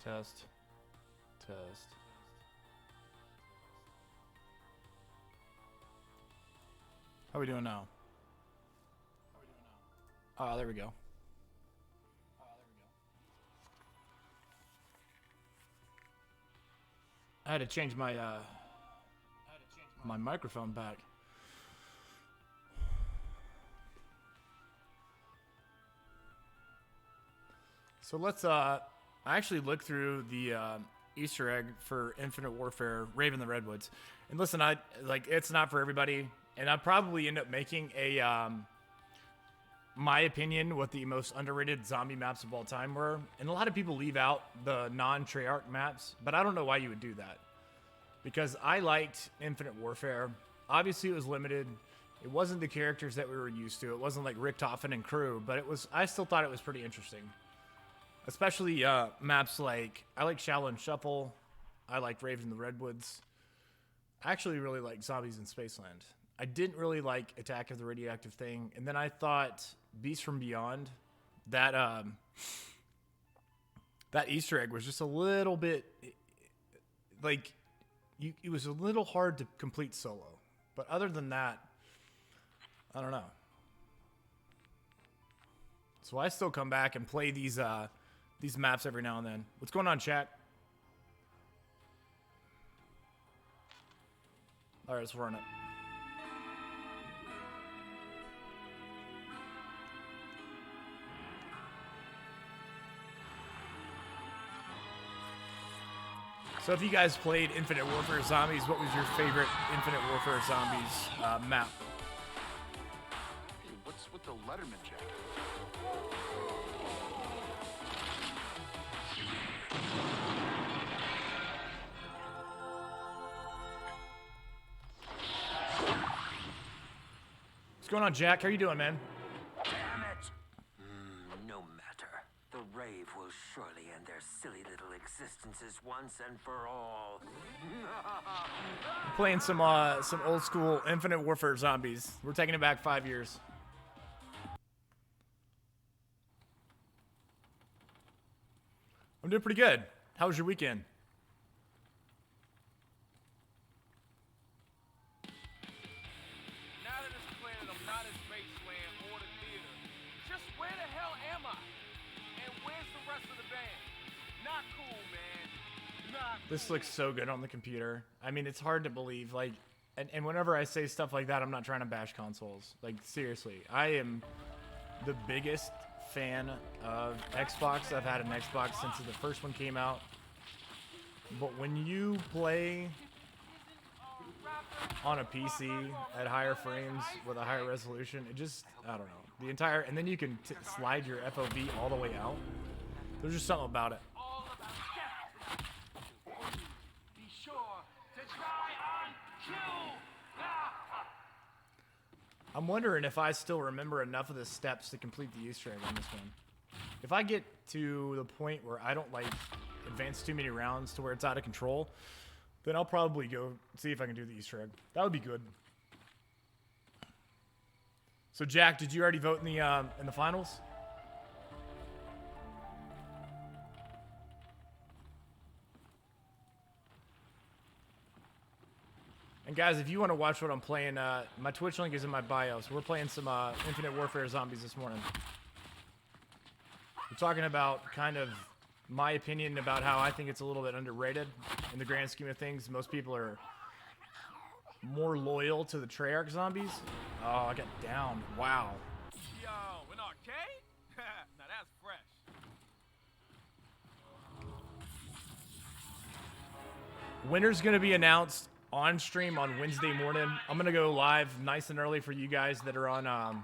Test. Test. How are we doing now? Oh, there we go. I had to change my microphone back. So let's I actually looked through the Easter egg for Infinite Warfare Raven the Redwoods. And listen, I like it's not for everybody, and I'd probably end up making a my opinion what the most underrated zombie maps of all time were. And a lot of people leave out the non-Treyarch maps, but I don't know why you would do that. Because I liked Infinite Warfare. Obviously it was limited. It wasn't the characters that we were used to. It wasn't like Richtofen and crew, but I still thought it was pretty interesting. Especially maps like, I like Shaolin Shuffle. I liked Raven the Redwoods. I actually really like Zombies in Spaceland. I didn't really like Attack of the Radioactive Thing. And then I thought Beast from Beyond, that Easter egg was just a little bit, like, it was a little hard to complete solo. But other than that, I don't know. So I still come back and play these maps every now and then. What's going on, chat? All right, let's run it. So if you guys played Infinite Warfare Zombies, what was your favorite Infinite Warfare Zombies map? Hey, what's with the Letterman jacket? What's going on, Jack? How are you doing, man? Damn it! No matter. The rave will surely end their silly little existences once and for all. Playing some old school Infinite Warfare Zombies. We're taking it back 5 years. I'm doing pretty good. How was your weekend? Now that it's planet, I'm not in Spaceland or the theater. Just where the hell am I? And where's the rest of the band? Not cool, man. Not This looks so good on the computer. I mean, it's hard to believe. Like, and whenever I say stuff like that, I'm not trying to bash consoles. Like, seriously, I am the biggest fan of Xbox. I've had an Xbox since the first one came out. But when you play on a PC at higher frames with a higher resolution, it just, I don't know. The entire, and then you can slide your FOV all the way out. There's just something about it. all about that. Be sure to try on cue. I'm wondering if I still remember enough of the steps to complete the Easter egg on this one. If I get to the point where I don't like advance too many rounds to where it's out of control, then I'll probably go see if I can do the Easter egg. That would be good. So Jack, did you already vote in the finals? And guys, if you want to watch what I'm playing, my Twitch link is in my bio. So we're playing some Infinite Warfare Zombies this morning. We're talking about kind of my opinion about how I think it's a little bit underrated in the grand scheme of things. Most people are more loyal to the Treyarch zombies. Oh, I got downed. Wow. Yo, an arcade? Now that's fresh. Winner's going to be announced on stream on Wednesday morning. I'm going to go live nice and early for you guys that are on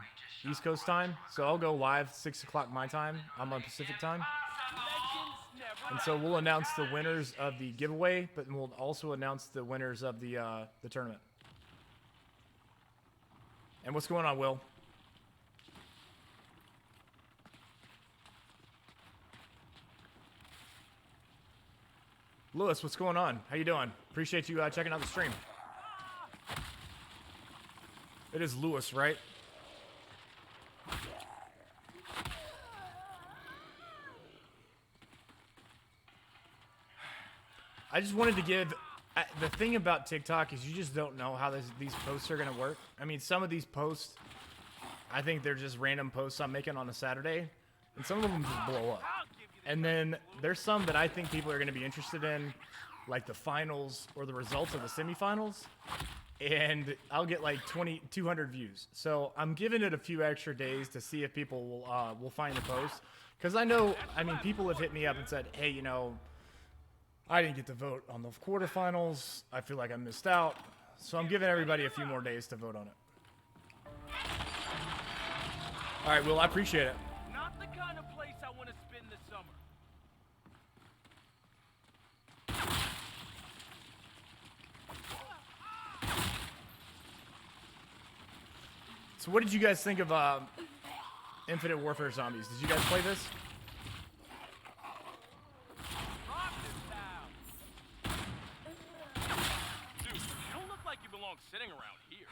East Coast time. So I'll go live 6 o'clock my time. I'm on Pacific time. Legends never And so we'll announce the winners of the giveaway, but we'll also announce the winners of the tournament. And what's going on, Will? Lewis, what's going on? How you doing? Appreciate you checking out the stream. It is Lewis, right? I just wanted to give. The thing about TikTok is you just don't know how these posts are gonna work. I mean, some of these posts, I think they're just random posts I'm making on a Saturday, and some of them just blow up. And then there's some that I think people are gonna be interested in, like the finals or the results of the semifinals, and I'll get like 200 views. So I'm giving it a few extra days to see if people will find the post, because I know, I mean, people have hit me up and said, hey, you know, I didn't get to vote on the quarterfinals. I feel like I missed out. So I'm giving everybody a few more days to vote on it. All right, Will, I appreciate it. Not the kind of place I want to spend the summer. So what did you guys think of Infinite Warfare Zombies? Did you guys play this? Dude, you don't look like you belong sitting around here.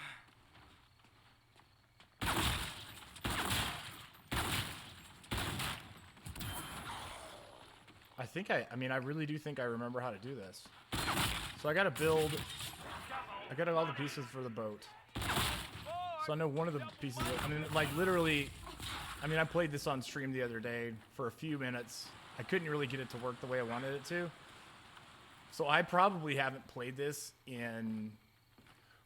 I mean, I really do think I remember how to do this. So I got to build, I got all the pieces for the boat. So I know one of the pieces, I mean, like literally, I mean, I played this on stream the other day for a few minutes. I couldn't really get it to work the way I wanted it to. So I probably haven't played this in,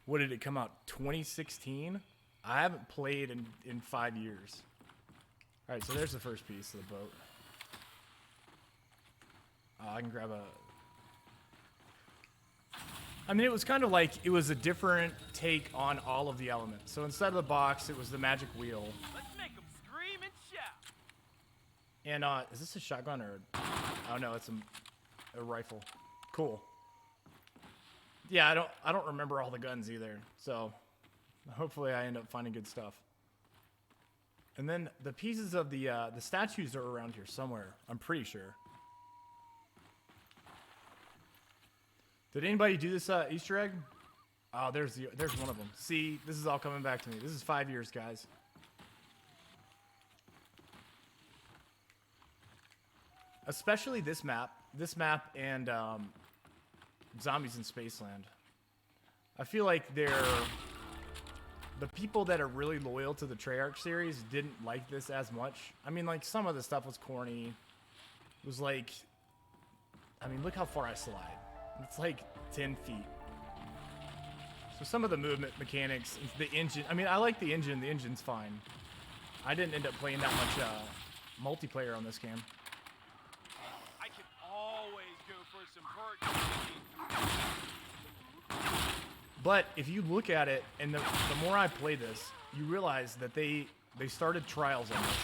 what did it come out, 2016? I haven't played in 5 years. All right, so there's the first piece of the boat. I can grab a... I mean, it was kind of like, it was a different take on all of the elements. So instead of the box, it was the magic wheel. Let's make them scream and shout. And is this a shotgun or... Oh no, it's a rifle. Cool. Yeah, I don't remember all the guns either. So hopefully I end up finding good stuff. And then the pieces of the statues are around here somewhere. I'm pretty sure. Did anybody do this Easter egg? Oh, there's one of them. See, this is all coming back to me. This is 5 years, guys. Especially this map and Zombies in Spaceland. I feel like the people that are really loyal to the Treyarch series didn't like this as much. I mean, like, some of the stuff was corny. It was like, I mean, look how far I slide. It's like 10 feet. So some of the movement mechanics, the engine, I mean, I like the engine. The engine's fine. I didn't end up playing that much multiplayer on this game. I can always go for some perks. But if you look at it, and the more I play this, you realize that they started trials on this.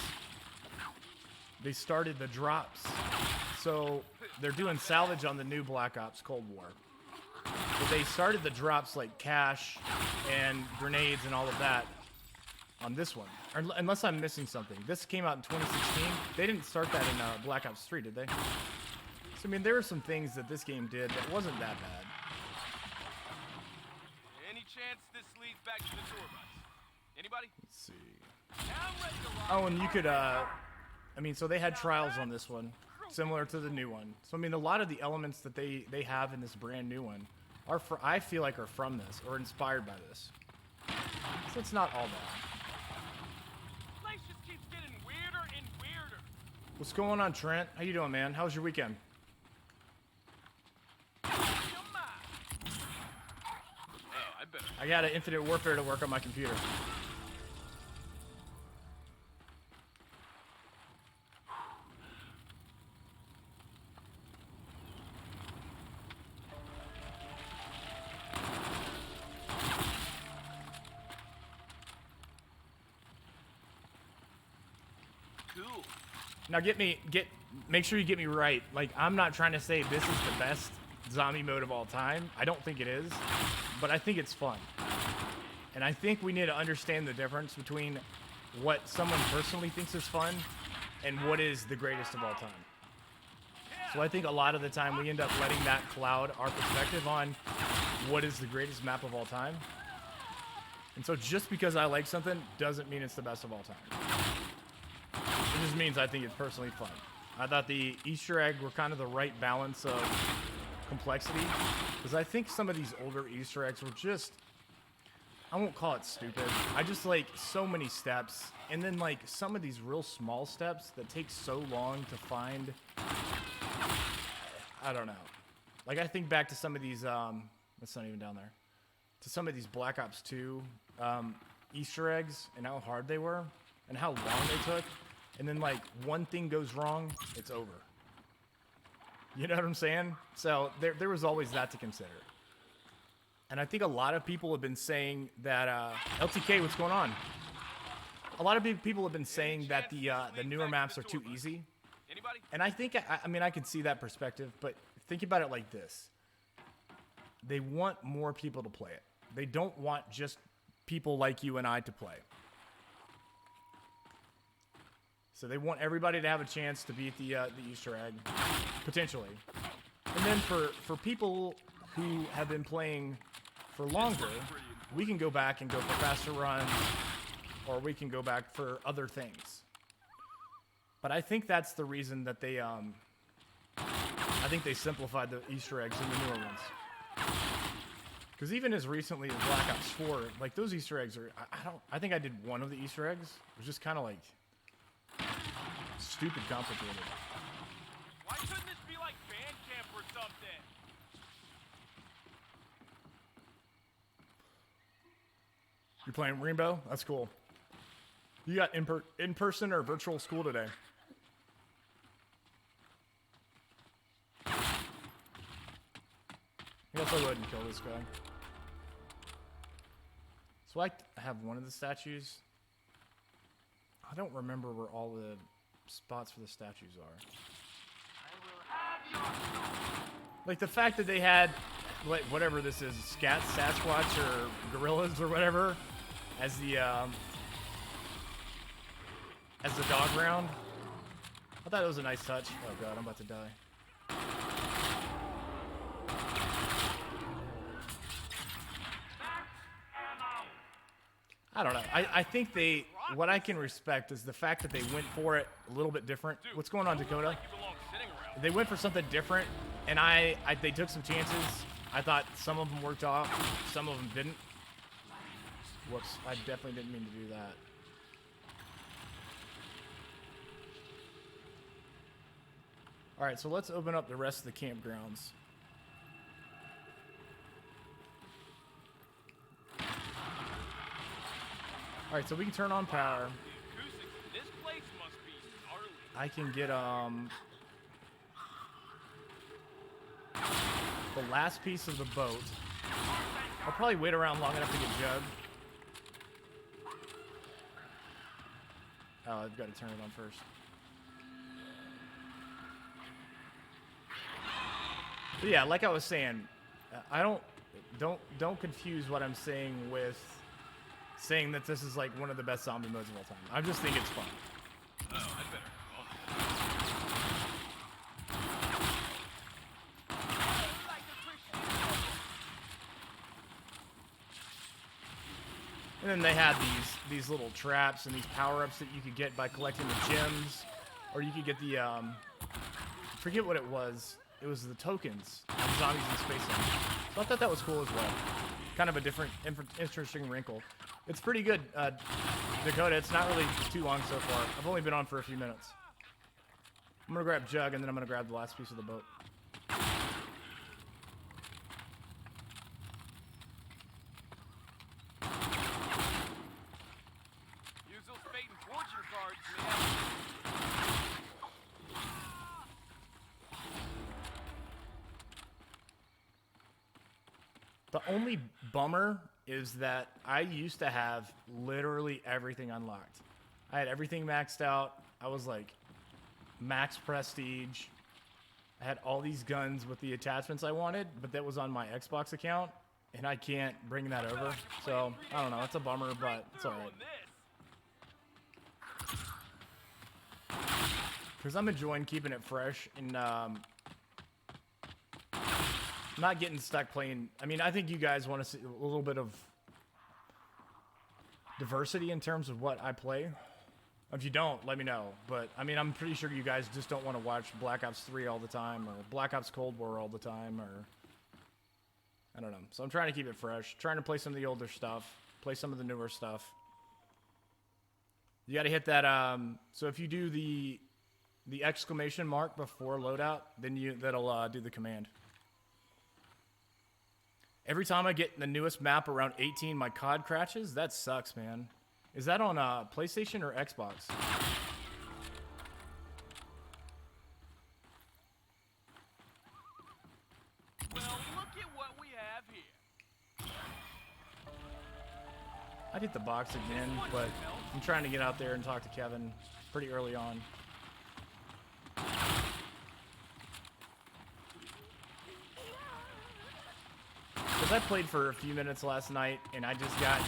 They started the drops. So they're doing salvage on the new Black Ops Cold War. But they started the drops like cash and grenades and all of that on this one. Unless I'm missing something. This came out in 2016. They didn't start that in Black Ops 3, did they? So, I mean, there were some things that this game did that wasn't that bad. Any chance this leads back to the tour bus? Anybody? Let's see. I'm ready to rock. Oh, and you could, I mean, so they had trials on this one, similar to the new one. So, I mean, a lot of the elements that they have in this brand new one are, I feel like, are from this or inspired by this. So it's not all bad. Place just keeps getting weirder and weirder. What's going on, Trent? How you doing, man? How was your weekend? Come on. Oh, I better. I got an Infinite Warfare to work on my computer. Cool. Now make sure you get me right. Like, I'm not trying to say this is the best zombie mode of all time. I don't think it is, but I think it's fun. And I think we need to understand the difference between what someone personally thinks is fun and what is the greatest of all time. So I think a lot of the time we end up letting that cloud our perspective on what is the greatest map of all time. And so just because I like something doesn't mean it's the best of all time. It just means I think it's personally fun. I thought the Easter egg were kind of the right balance of complexity, because I think some of these older Easter eggs were just, I won't call it stupid. I just like so many steps, and then like some of these real small steps that take so long to find. I don't know. Like I think back to some of these, that's not even down there, to some of these Black Ops 2 Easter eggs and how hard they were and how long they took. And then like one thing goes wrong, it's over. You know what I'm saying? So there was always that to consider. And I think a lot of people have been saying that, LTK, what's going on? A lot of people have been saying that the newer maps are too easy. Anybody? And I think, I mean, I can see that perspective, but think about it like this. They want more people to play it. They don't want just people like you and I to play. So they want everybody to have a chance to beat the Easter egg, potentially. And then for people who have been playing for longer, we can go back and go for faster runs, or we can go back for other things. But I think that's the reason that they, I think they simplified the Easter eggs in the newer ones. Because even as recently as Black Ops 4, like those Easter eggs are, I think I did one of the Easter eggs. It was just kind of like stupid complicated. Why couldn't this be like band camp or something? You playing Rainbow? That's cool. You got in-person or virtual school today? I guess I'll go ahead and kill this guy. So I have one of the statues. I don't remember where all the spots for the statues are. Like the fact that they had, like, whatever this is, Sasquatch or gorillas or whatever, as the dog round. I thought it was a nice touch. Oh god, I'm about to die. I don't know. I think what I can respect is the fact that they went for it a little bit different. What's going on, Dakota? You belong sitting around. They went for something different, and they took some chances. I thought some of them worked off, some of them didn't. Whoops, I definitely didn't mean to do that. All right, so let's open up the rest of the campgrounds. All right, so we can turn on power. The acoustics in this place must be gnarly. I can get the last piece of the boat. I'll probably wait around long enough to get Jug. Oh, I've got to turn it on first. But yeah, like I was saying, I don't confuse what I'm saying with saying that this is like one of the best zombie modes of all time. I just think it's fun. Oh, I better. And then they had these little traps and these power-ups that you could get by collecting the gems, or you could get the forget what it was. It was the tokens of zombies in Space Zone. So I thought that was cool as well. Kind of a different, interesting wrinkle. It's pretty good, Dakota. It's not really too long so far. I've only been on for a few minutes. I'm gonna grab Jug, and then I'm gonna grab the last piece of the boat. Use those fate and fortune cards, man. The only bummer is that I used to have literally everything unlocked. I had everything maxed out. I was like max prestige. I had all these guns with the attachments I wanted, but that was on my Xbox account, and I can't bring that over. So, I don't know. It's a bummer, but it's all right. Because I'm enjoying keeping it fresh and not getting stuck playing. I mean, I think you guys want to see a little bit of diversity in terms of what I play. If you don't, let me know. But I mean, I'm pretty sure you guys just don't want to watch Black Ops 3 all the time, or Black Ops Cold War all the time, or I don't know. So I'm trying to keep it fresh. Trying to play some of the older stuff, play some of the newer stuff. You got to hit that. So if you do the exclamation mark before loadout, then that'll do the command. Every time I get the newest map around 18, my COD crashes. That sucks, man. Is that on PlayStation or Xbox? Well, look at what we have here. I hit the box again, but I'm trying to get out there and talk to Kevin pretty early on. Because I played for a few minutes last night, and it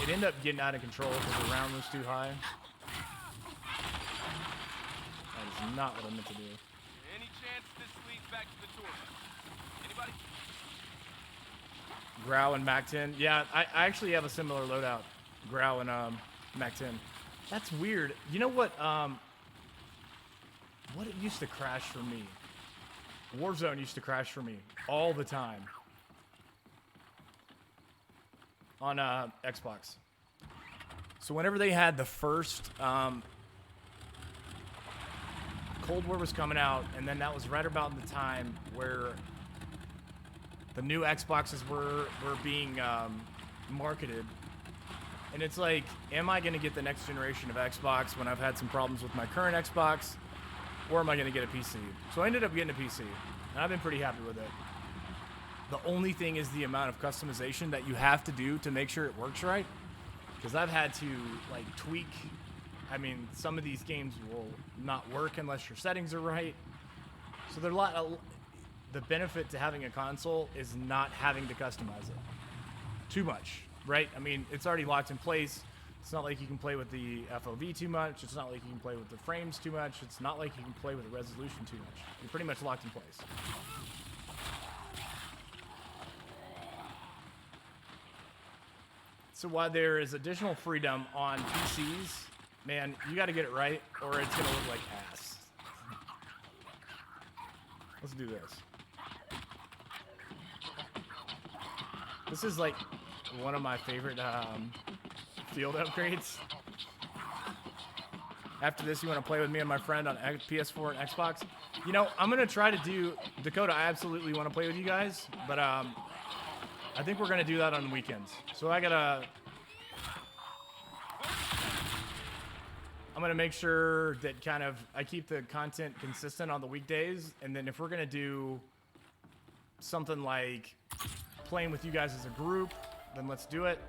ended up getting out of control because the round was too high. That is not what I meant to do. Any chance this leads back to the tournament? Anybody? Grau and Mac-10. Yeah, I actually have a similar loadout. Grau and Mac-10. That's weird. You know what? What it used to crash for me? Warzone used to crash for me all the time. On Xbox. So whenever they had the first Cold War was coming out, and then that was right about the time where the new Xboxes were being marketed. And it's like, am I going to get the next generation of Xbox when I've had some problems with my current Xbox, or am I going to get a PC? So I ended up getting a PC, and I've been pretty happy with it. The only thing is the amount of customization that you have to do to make sure it works right. Because I've had to like tweak. I mean, some of these games will not work unless your settings are right. So there's the benefit to having a console is not having to customize it too much, right? I mean, it's already locked in place. It's not like you can play with the FOV too much. It's not like you can play with the frames too much. It's not like you can play with the resolution too much. You're pretty much locked in place. So while there is additional freedom on PCs, man, you got to get it right, or it's going to look like ass. Let's do this. This is like one of my favorite field upgrades. After this, you want to play with me and my friend on PS4 and Xbox? You know, I'm going to try to do Dakota. I absolutely want to play with you guys, but I think we're gonna do that on weekends. So I'm gonna make sure that I keep the content consistent on the weekdays, and then if we're gonna do something like playing with you guys as a group, then let's do it.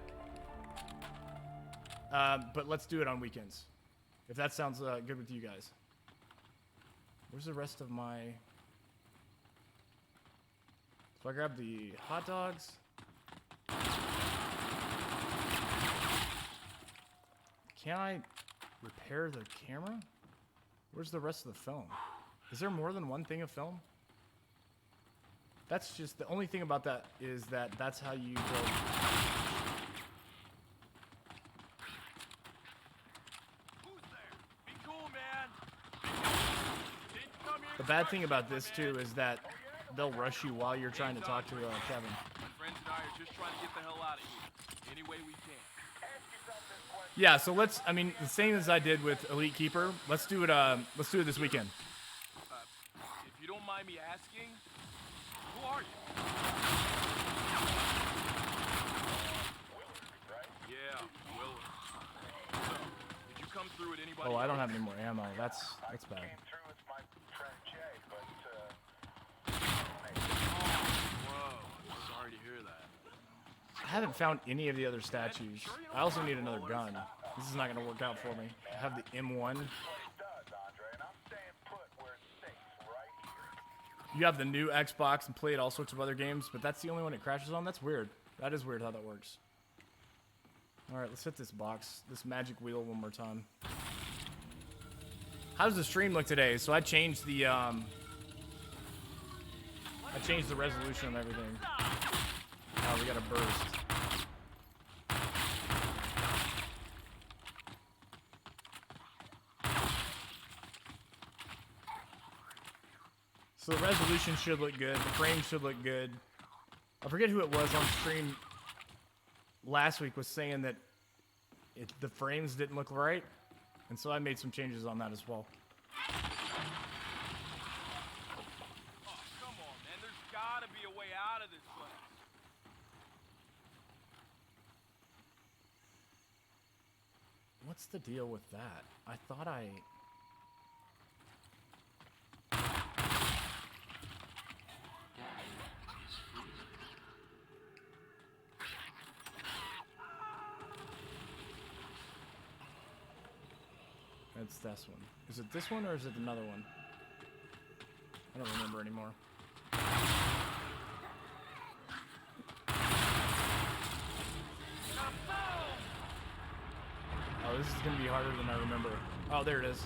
But let's do it on weekends, if that sounds good with you guys. Where's the rest of my? So I grab the hot dogs. Can I repair the camera? Where's the rest of the film? Is there more than one thing of film? That's just the only thing about that is that's how you build. Who's there? Be cool, man. Didn't come here The to bad rush thing about you, this man. too is that they'll rush you while you're trying to talk to Kevin. My friends and I are just trying to get the hell out of here any way we can. Yeah, so the same as I did with Elite Keeper. Let's do it this weekend. If you don't mind me asking, who are you? Yeah, Willard. So, did you come through with anybody? Oh, I don't else? have any more ammo. That's bad. Whoa, I'm sorry to hear that. I haven't found any of the other statues. I also need another gun. This is not going to work out for me. I have the M1. You have the new Xbox and played all sorts of other games, but that's the only one it crashes on? That's weird. That is weird how that works. Alright, let's hit this box, this magic wheel one more time. How does the stream look today? So I changed the resolution of everything. Oh, we got a burst. So the resolution should look good. The frame should look good. I forget who it was on stream last week was saying that the frames didn't look right. And so I made some changes on that as well. Oh, come on, man. There's gotta be a way out of this place. What's the deal with that? I thought I... It's this one. Is it this one or is it another one? I don't remember anymore. Oh, this is gonna be harder than I remember. Oh, there it is.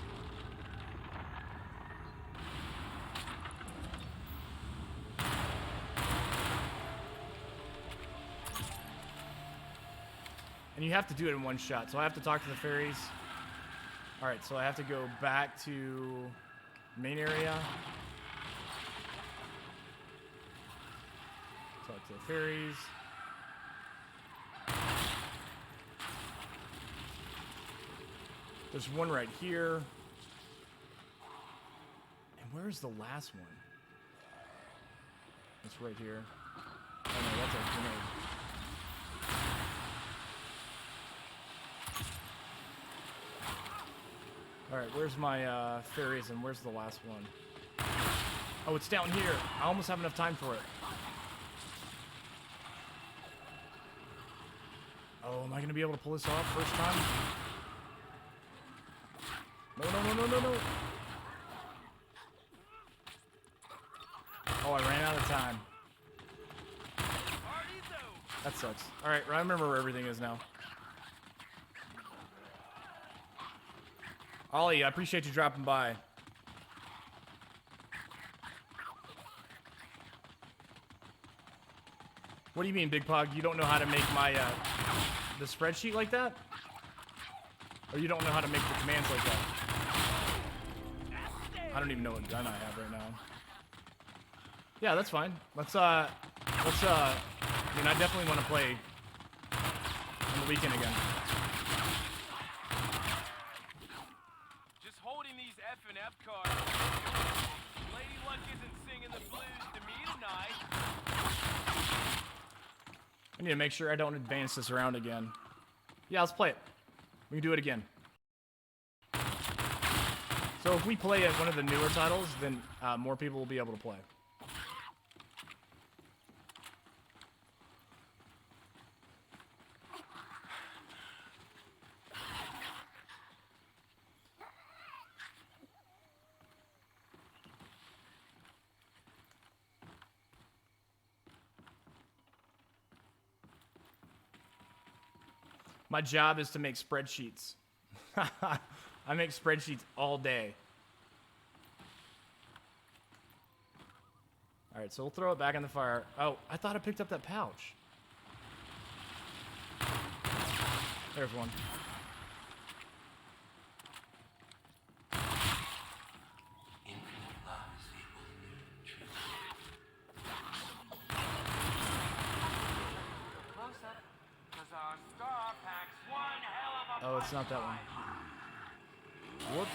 And you have to do it in one shot, so I have to talk to the fairies. Alright, so I have to go back to main area. Talk to the fairies. There's one right here. And where's the last one? It's right here. Oh no, that's a grenade. Alright, where's my fairies and where's the last one? Oh, it's down here. I almost have enough time for it. Oh, am I going to be able to pull this off first time? No. Oh, I ran out of time. That sucks. Alright, I remember where everything is now. Ollie, I appreciate you dropping by. What do you mean, Big Pog? You don't know how to make my, the spreadsheet like that? Or you don't know how to make the commands like that? I don't even know what gun I have right now. Yeah, that's fine. I mean, I definitely want to play on the weekend again. F card. Lady Luck isn't singing the blues to me tonight. I need to make sure I don't advance this around again. Yeah, let's play it. We can do it again. So if we play at one of the newer titles, then more people will be able to play. My job is to make spreadsheets. I make spreadsheets all day. All right, so we'll throw it back in the fire. Oh, I thought I picked up that pouch. There's one. Oh, it's not that one. Whoops.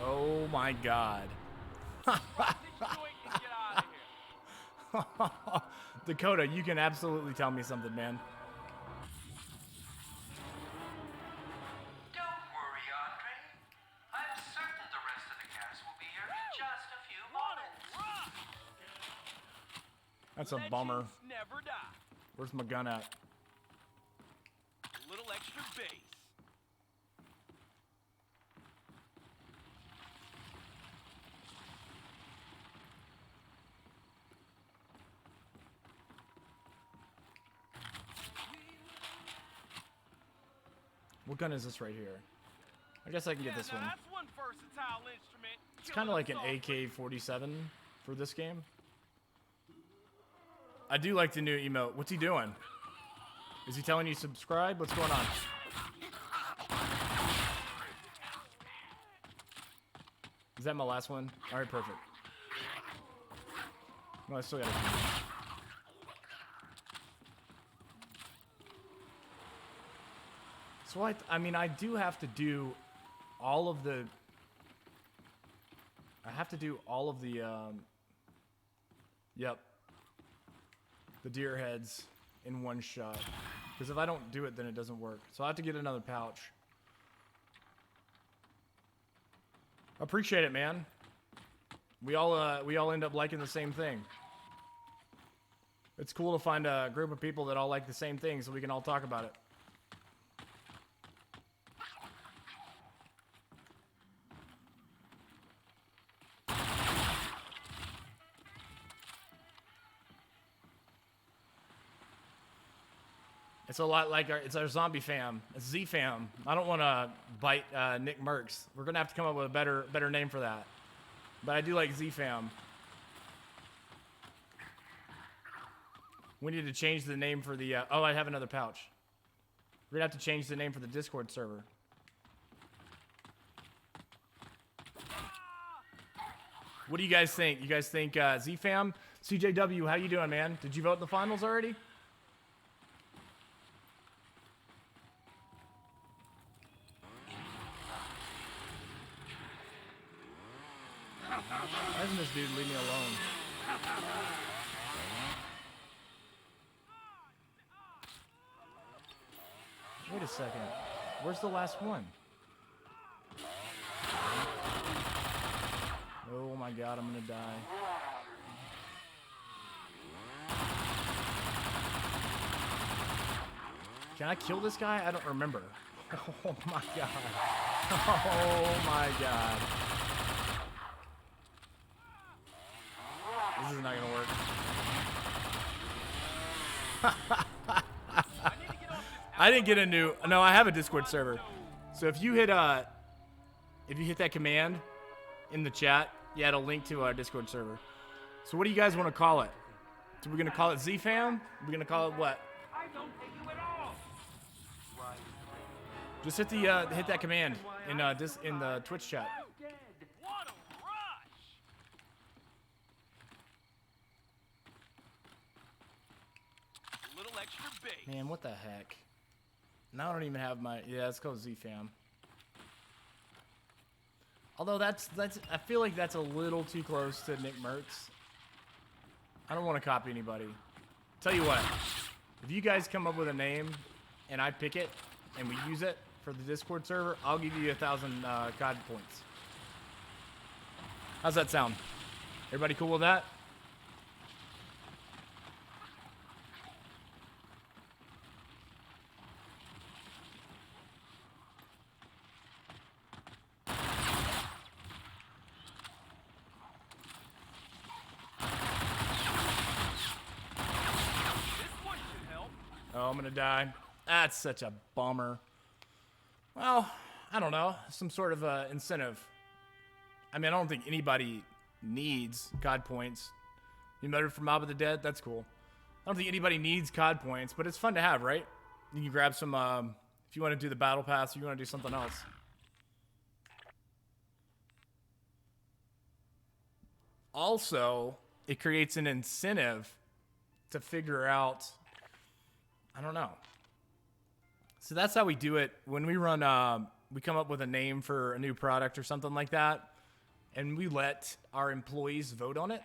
Oh my God. Dakota, you can absolutely tell me something, man. Don't worry, Andre. I'm certain the rest of the cast will be here in just a few moments. That's a bummer. Never die. Where's my gun at? A little extra bass. What gun is this right here? I guess I can get this one. That's one versatile instrument. It's kind of like an AK-47 for this game. I do like the new emote. What's he doing? Is he telling you subscribe? What's going on? Is that my last one? All right, perfect. No, I still got it. So I mean, I do have to do all of the. I have to do all of the. Yep. The deer heads in one shot, because if I don't do it, then it doesn't work. So I have to get another pouch. Appreciate it, man. We all end up liking the same thing. It's cool to find a group of people that all like the same thing, so we can all talk about it. It's a lot like it's our zombie fam. It's Z fam. I don't want to bite Nick Merckx. We're gonna have to come up with a better name for that. But I do like Z fam. We need to change the name for the. Oh, I have another pouch. We're gonna have to change the name for the Discord server. What do you guys think? You guys think Z fam? CJW, how you doing, man? Did you vote in the finals already? Why doesn't this dude leave me alone? Wait a second. Where's the last one? Oh my god, I'm gonna die. Can I kill this guy? I don't remember. Oh my god. Oh my god. This is not gonna work. I didn't get a new. No, I have a Discord server. So if you hit that command in the chat, yeah, it'll link to our Discord server. So what do you guys want to call it? So we're gonna call it ZFam? We're gonna call it what? I don't take you at all. Just hit that command in the Twitch chat. What a rush! A little extra bait. Man, what the heck? Now I don't even have my. Yeah, it's called ZFam. Although that's I feel like that's a little too close to Nick Merckx. I don't want to copy anybody. Tell you what, if you guys come up with a name and I pick it and we use it for the Discord server, I'll give you 1,000 COD points. How's that sound? Everybody cool with that? Oh, I'm gonna die. That's such a bummer. Well, I don't know. Some sort of incentive. I mean, I don't think anybody needs COD points. You murdered for Mob of the Dead? That's cool. I don't think anybody needs COD points, but it's fun to have, right? You can grab some, if you want to do the battle pass, or you want to do something else. Also, it creates an incentive to figure out, I don't know. So that's how we do it. When we run, we come up with a name for a new product or something like that, and we let our employees vote on it.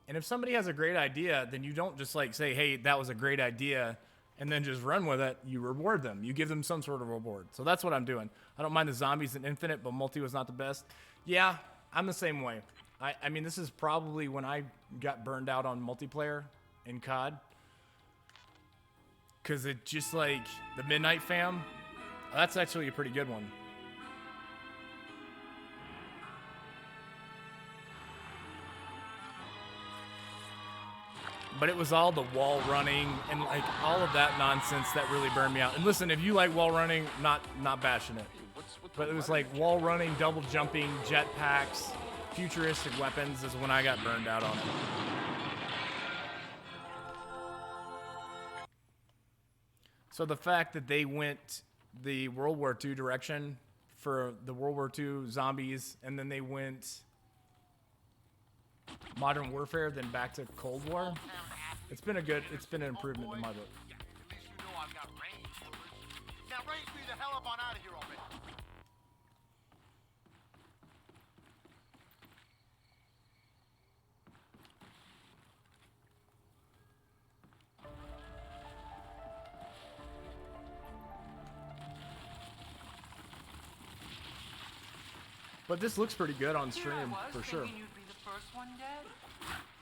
And if somebody has a great idea, then you don't just like say, hey, that was a great idea, and then just run with it. You reward them. You give them some sort of reward. So that's what I'm doing. I don't mind the zombies in Infinite, but multi was not the best. Yeah, I'm the same way. I mean, this is probably when I got burned out on multiplayer in COD. Because it just like the Midnight Fam, that's actually a pretty good one. But it was all the wall running and like all of that nonsense that really burned me out. And listen, if you like wall running, not bashing it. But it was like wall running, double jumping, jetpacks, futuristic weapons is when I got burned out on it. So the fact that they went the World War II direction for the World War II zombies, and then they went Modern Warfare than back to Cold War. It's been an improvement in my book. Yeah, at least you know I've got range, Wilbur. Now range me the hell up on out of here already. But this looks pretty good on Here I stream, was, for sure. thinking you'd be the first one dead.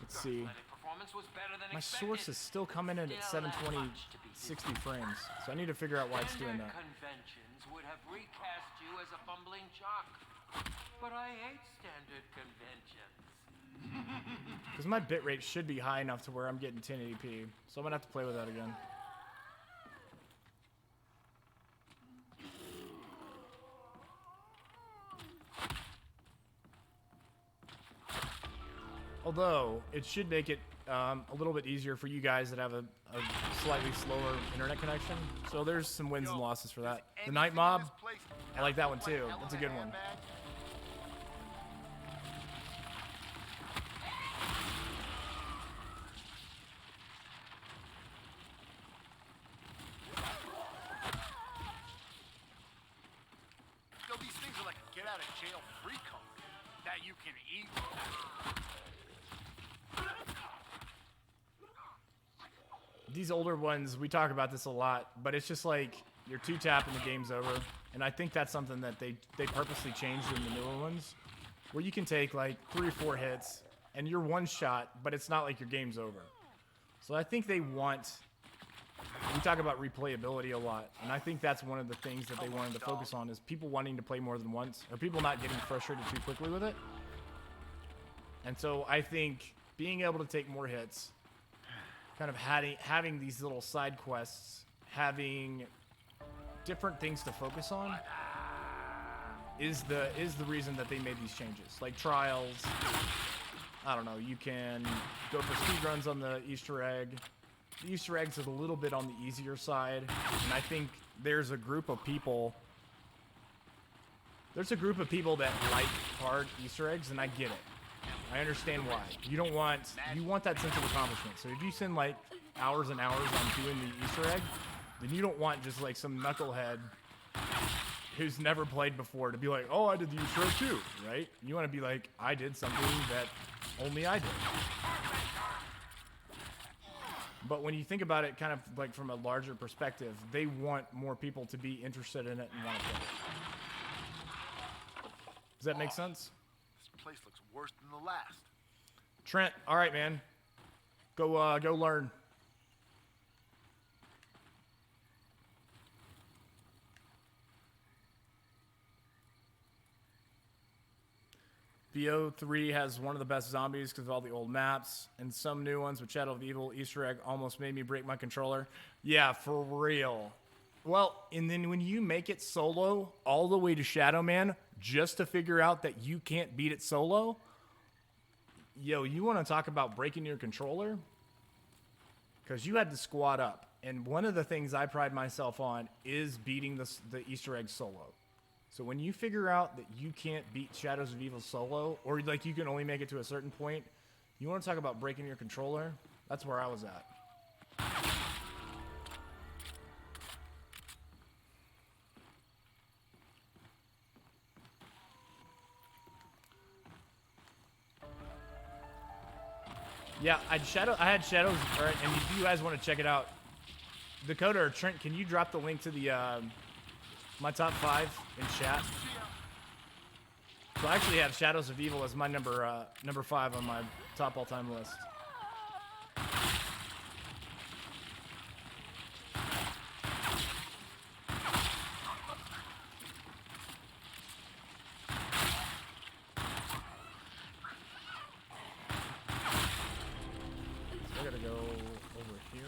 Let's see. Athletic performance was better than My expected. source is still coming in at Still that 720, much to be 60 frames. So I need to figure out why it's doing Standard that. conventions would have recast you as a bumbling jock. But I hate standard conventions. Because my bitrate should be high enough to where I'm getting 1080p. So I'm going to have to play with that again. Although, it should make it a little bit easier for you guys that have a slightly slower internet connection. So there's some wins and losses for that. The Night Mob, I like that one too. That's a good one. Yo, these things are like a get out of jail free card that you can eat. These older ones, we talk about this a lot, but it's just like you're two tap and the game's over. And I think that's something that they purposely changed in the newer ones, where you can take like 3 or 4 hits and you're one shot, but it's not like your game's over. So I think they want, we talk about replayability a lot, and I think that's one of the things that they wanted to focus on is people wanting to play more than once, or people not getting frustrated too quickly with it. And so I think being able to take more hits, kind of having these little side quests, having different things to focus on is the reason that they made these changes. Like trials, I don't know, you can go for speedruns on the Easter egg. The Easter eggs is a little bit on the easier side, and I think there's a group of people that like hard Easter eggs, and I get it. I understand why. You want that sense of accomplishment. So if you spend like hours and hours on doing the Easter egg, then you don't want just like some knucklehead who's never played before to be like, oh, I did the Easter egg too, right? You want to be like, I did something that only I did. But when you think about it kind of like from a larger perspective, they want more people to be interested in it and want to play it. Does that make sense? This place looks worse than the last. Trent, all right, man. Go learn. BO3 has one of the best zombies because of all the old maps, and some new ones with Shadow of Evil Easter egg almost made me break my controller. Yeah, for real. Well, and then when you make it solo all the way to Shadow Man just to figure out that you can't beat it solo, yo, you want to talk about breaking your controller? Because you had to squat up. And one of the things I pride myself on is beating the Easter egg solo. So when you figure out that you can't beat Shadows of Evil solo, or like you can only make it to a certain point, you want to talk about breaking your controller? That's where I was at. Yeah, I had Shadows, all right, and if you guys want to check it out, Dakota or Trent, can you drop the link to the my top 5 in chat? So I actually have Shadows of Evil as my number 5 on my top all-time list. So I gotta go over here.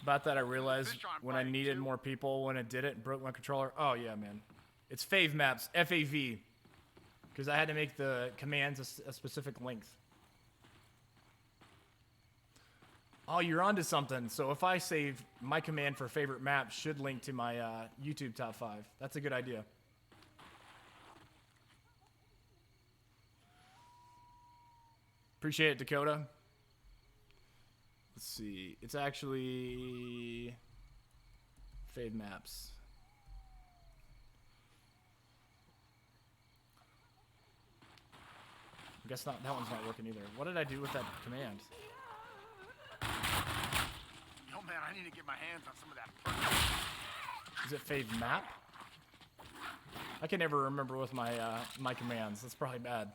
About that, I realized when I needed more people when it did it and broke my controller. Oh, yeah, man. It's fave maps, FAV. Because I had to make the commands a specific length. Oh, you're onto something. So if I save my command for favorite map should link to my YouTube top 5. That's a good idea. Appreciate it, Dakota. Let's see. It's actually Fave Maps. I guess not. That one's not working either. What did I do with that command? Yo, man, I need to get my hands on some of that perk. Is it Fave Map? I can never remember with my my commands. That's probably bad.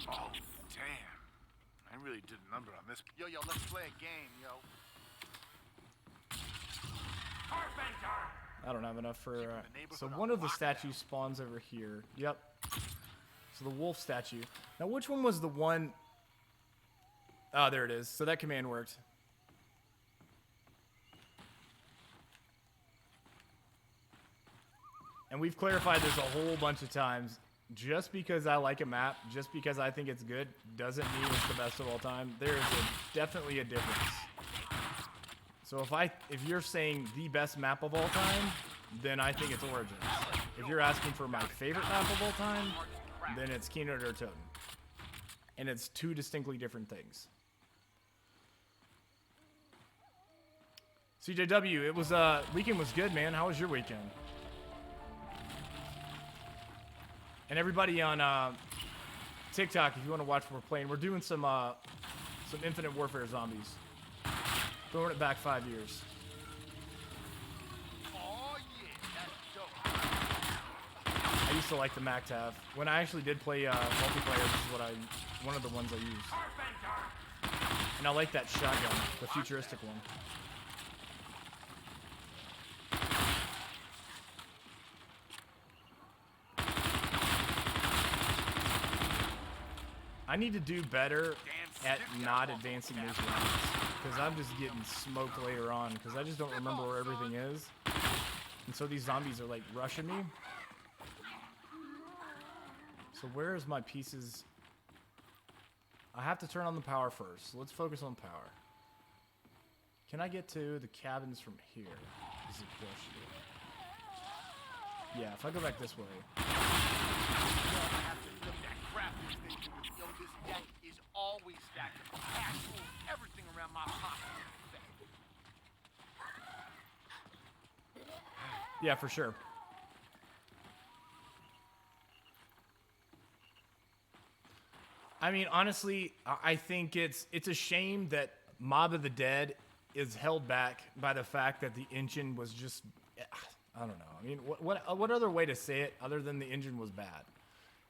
Oh, damn. I really did a number on this. Yo, let's play a game, yo. I don't have enough for. the So neighborhood one on of the lockdown. statues spawns over here. Yep. So the wolf statue. Now, which one was the one? Oh, there it is. So that command worked. And we've clarified this a whole bunch of times. Just because I like a map, just because I think it's good, doesn't mean it's the best of all time. There is definitely a difference. So if you're saying the best map of all time, then I think it's Origins. If you're asking for my favorite map of all time, then it's Kino der Toten. And it's two distinctly different things. CJW, it was weekend was good, man. How was your weekend? And everybody on TikTok, if you want to watch what we're playing, we're doing some Infinite Warfare zombies. Throwing it back 5 years. Oh, yeah, that's dope. I used to like the MacTav. When I actually did play multiplayer, this is one of the ones I used. And I like that shotgun, the futuristic one. I need to do better at not advancing these rounds, because I'm just getting smoked later on, because I just don't remember where everything is. And so these zombies are like rushing me. So where is my pieces? I have to turn on the power first. So let's focus on power. Can I get to the cabins from here? Is the question. Yeah, if I go back this way. That graphics they do with yo, this deck is always stacked up. Cash rules everything around my pocket. Yeah, for sure. I mean, honestly, I think it's a shame that Mob of the Dead is held back by the fact that the engine was just, I don't know. I mean, what other way to say it other than the engine was bad?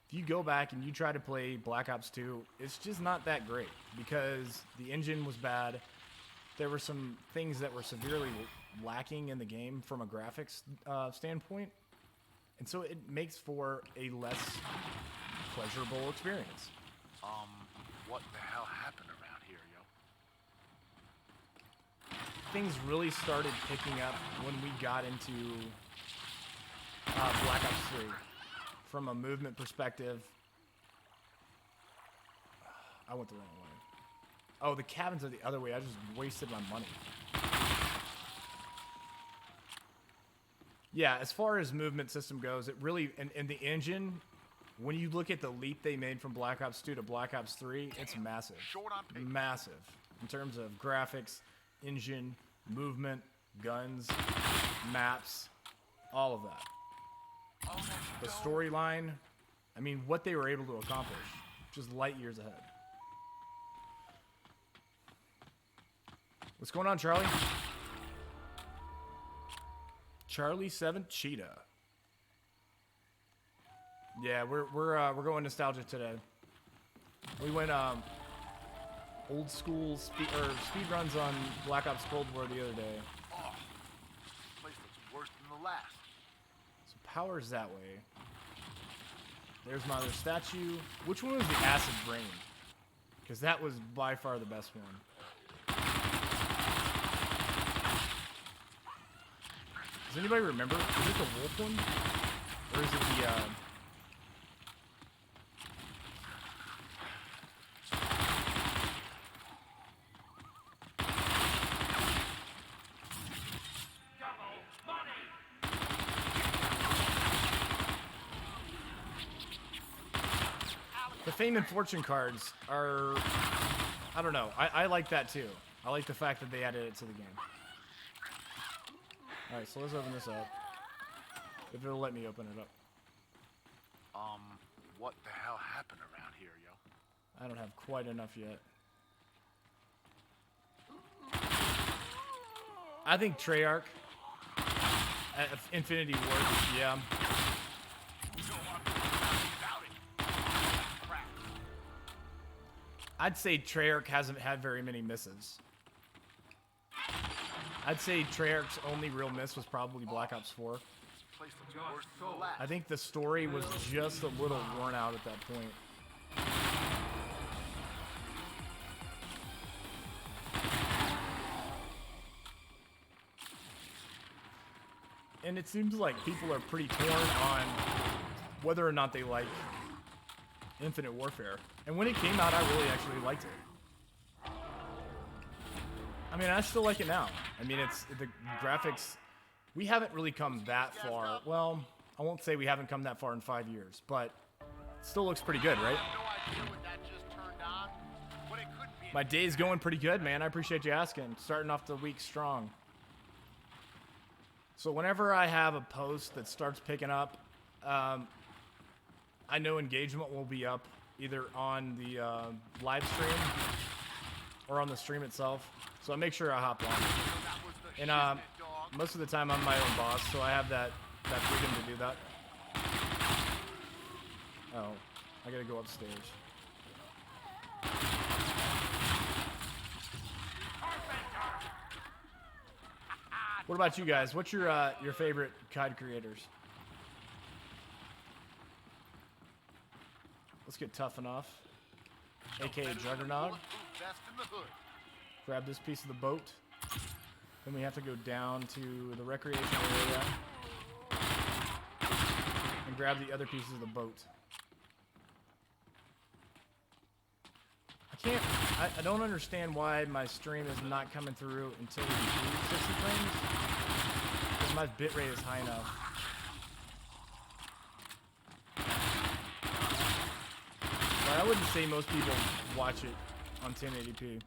If you go back and you try to play Black Ops 2, it's just not that great because the engine was bad. There were some things that were severely lacking in the game from a graphics standpoint. And so it makes for a less pleasurable experience. What the hell happened around here, yo? Things really started picking up when we got into Black Ops 3. From a movement perspective, I went the wrong way. Oh, the cabins are the other way. I just wasted my money. Yeah, as far as movement system goes, it really, and the engine, when you look at the leap they made from Black Ops 2 to Black Ops 3, it's massive. Short on paper. Massive. In terms of graphics, engine, movement, guns, maps, all of that. The storyline, I mean, what they were able to accomplish, just light years ahead. What's going on, Charlie? Charlie 7 Cheetah. Yeah, we're going nostalgia today. We went old school speed runs on Black Ops Cold War the other day. Oh, this place looks worse than the last. So power's that way. There's my other statue. Which one was the acid brain? Because that was by far the best one. Does anybody remember? Is it the wolf one? Or is it the The Fame and Fortune cards are, I don't know. I like that too. I like the fact that they added it to the game. All right, so let's open this up. If it'll let me open it up. What the hell happened around here, yo? I don't have quite enough yet. I think Treyarch at Infinity Ward, yeah. I'd say Treyarch hasn't had very many misses. I'd say Treyarch's only real miss was probably Black Ops 4. This place looks worse than the last. I think the story was just a little worn out at that point. And it seems like people are pretty torn on whether or not they like Infinite Warfare. And when it came out, I really actually liked it. I mean, I still like it now. I mean, it's the graphics. We haven't really come that far. Well, I won't say we haven't come that far in 5 years, but it still looks pretty good, right? No idea what that just turned on, but it could be. My day's going pretty good, man. I appreciate you asking. Starting off the week strong. So whenever I have a post that starts picking up, I know engagement will be up either on the live stream or on the stream itself. So I make sure I hop on. And most of the time I'm my own boss, so I have that freedom to do that. Oh, I gotta go upstairs. What about you guys? What's your favorite COD creators? Let's get Tough Enough, aka Juggernaut. Best in the hood. Grab this piece of the boat. Then we have to go down to the recreation area and grab the other pieces of the boat. I don't understand why my stream is not coming through until we do 60 frames. Because my bitrate is high enough. But I wouldn't say most people watch it on 1080p.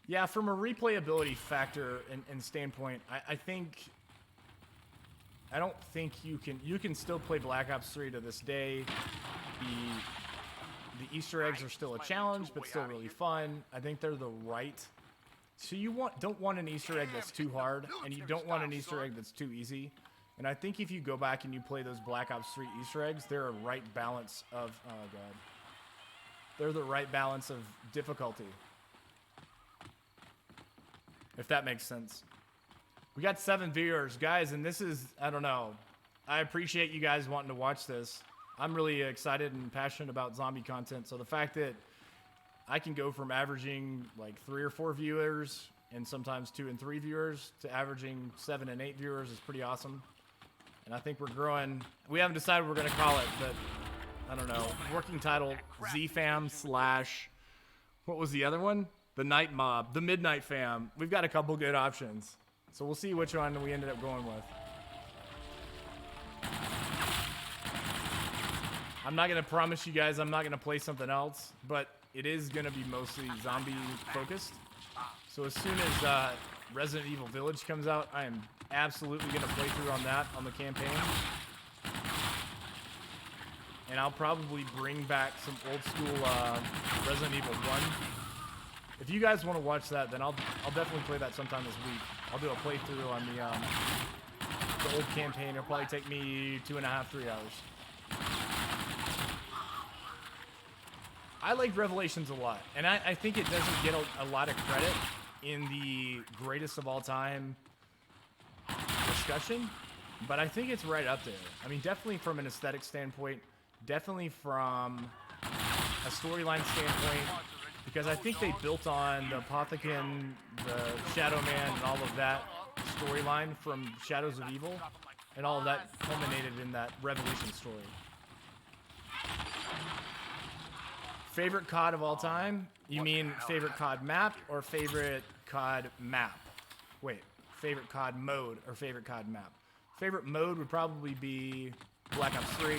Yeah, from a replayability factor and standpoint, I don't think you can still play Black Ops 3 to this day. The Easter eggs are still a challenge, but still really fun. I think they're the right. So you don't want an Easter egg that's too hard, and you don't want an Easter egg that's too easy. And I think if you go back and you play those Black Ops 3 Easter eggs, they're a right balance of they're the right balance of difficulty. If that makes sense. We got 7 viewers, guys, and this is, I don't know. I appreciate you guys wanting to watch this. I'm really excited and passionate about zombie content, so the fact that I can go from averaging like 3 or 4 viewers and sometimes 2 and 3 viewers to averaging 7 and 8 viewers is pretty awesome. And I think we're growing. We haven't decided what we're going to call it, but I don't know. Working title, ZFam / what was the other one? The Night Mob, the Midnight Fam. We've got a couple good options. So we'll see which one we ended up going with. I'm not going to promise you guys I'm not going to play something else, but it is going to be mostly zombie focused. So as soon as Resident Evil Village comes out, I am absolutely going to play through on that on the campaign. And I'll probably bring back some old school Resident Evil 1. If you guys want to watch that, then I'll definitely play that sometime this week. I'll do a playthrough on the old campaign. It'll probably take me 2.5, 3 hours. I like Revelations a lot, and I think it doesn't get a lot of credit in the greatest of all time discussion, but I think it's right up there. I mean, definitely from an aesthetic standpoint, definitely from a storyline standpoint, because I think they built on the Apothicon, the Shadow Man, and all of that storyline from Shadows of Evil, and all of that culminated in that Revelation story. Favorite COD of all time? You mean favorite COD map or favorite COD map? Wait, favorite COD mode or favorite COD map? Favorite mode would probably be Black Ops 3.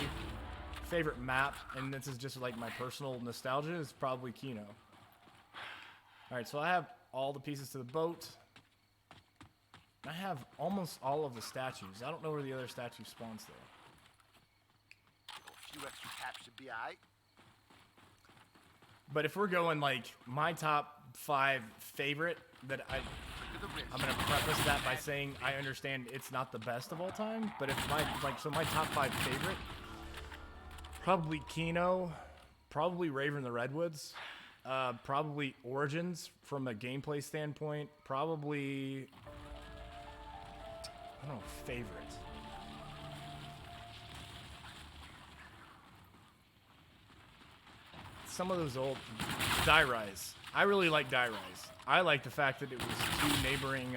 Favorite map, and this is just like my personal nostalgia, is probably Kino. Alright, so I have all the pieces to the boat. I have almost all of the statues. I don't know where the other statue spawns though. A few extra taps should be alright. But if we're going like my top 5 favorite, that I'm gonna preface that by saying I understand it's not the best of all time. But if my top 5 favorite, probably Kino, probably Raven the Redwoods, probably Origins from a gameplay standpoint, probably I don't know, favorite. Some of those old Die Rise. I really like Die Rise. I like the fact that it was 2 neighboring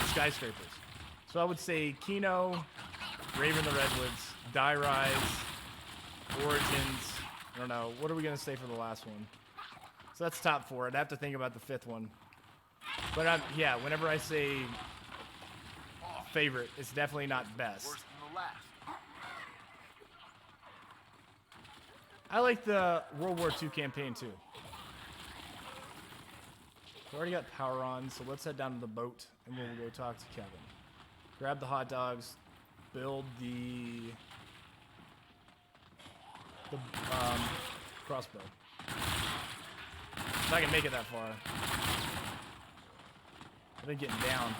skyscrapers. So I would say Kino, Raven the Redwoods, Die Rise, Origins. I don't know. What are we gonna say for the last one? So that's top 4. I'd have to think about the 5th one. But yeah, whenever I say favorite, it's definitely not best. Worse than the last. I like the World War II campaign too. We already got power on, so let's head down to the boat and we'll go talk to Kevin. Grab the hot dogs, build the crossbow. If I can make it that far. I've been getting down.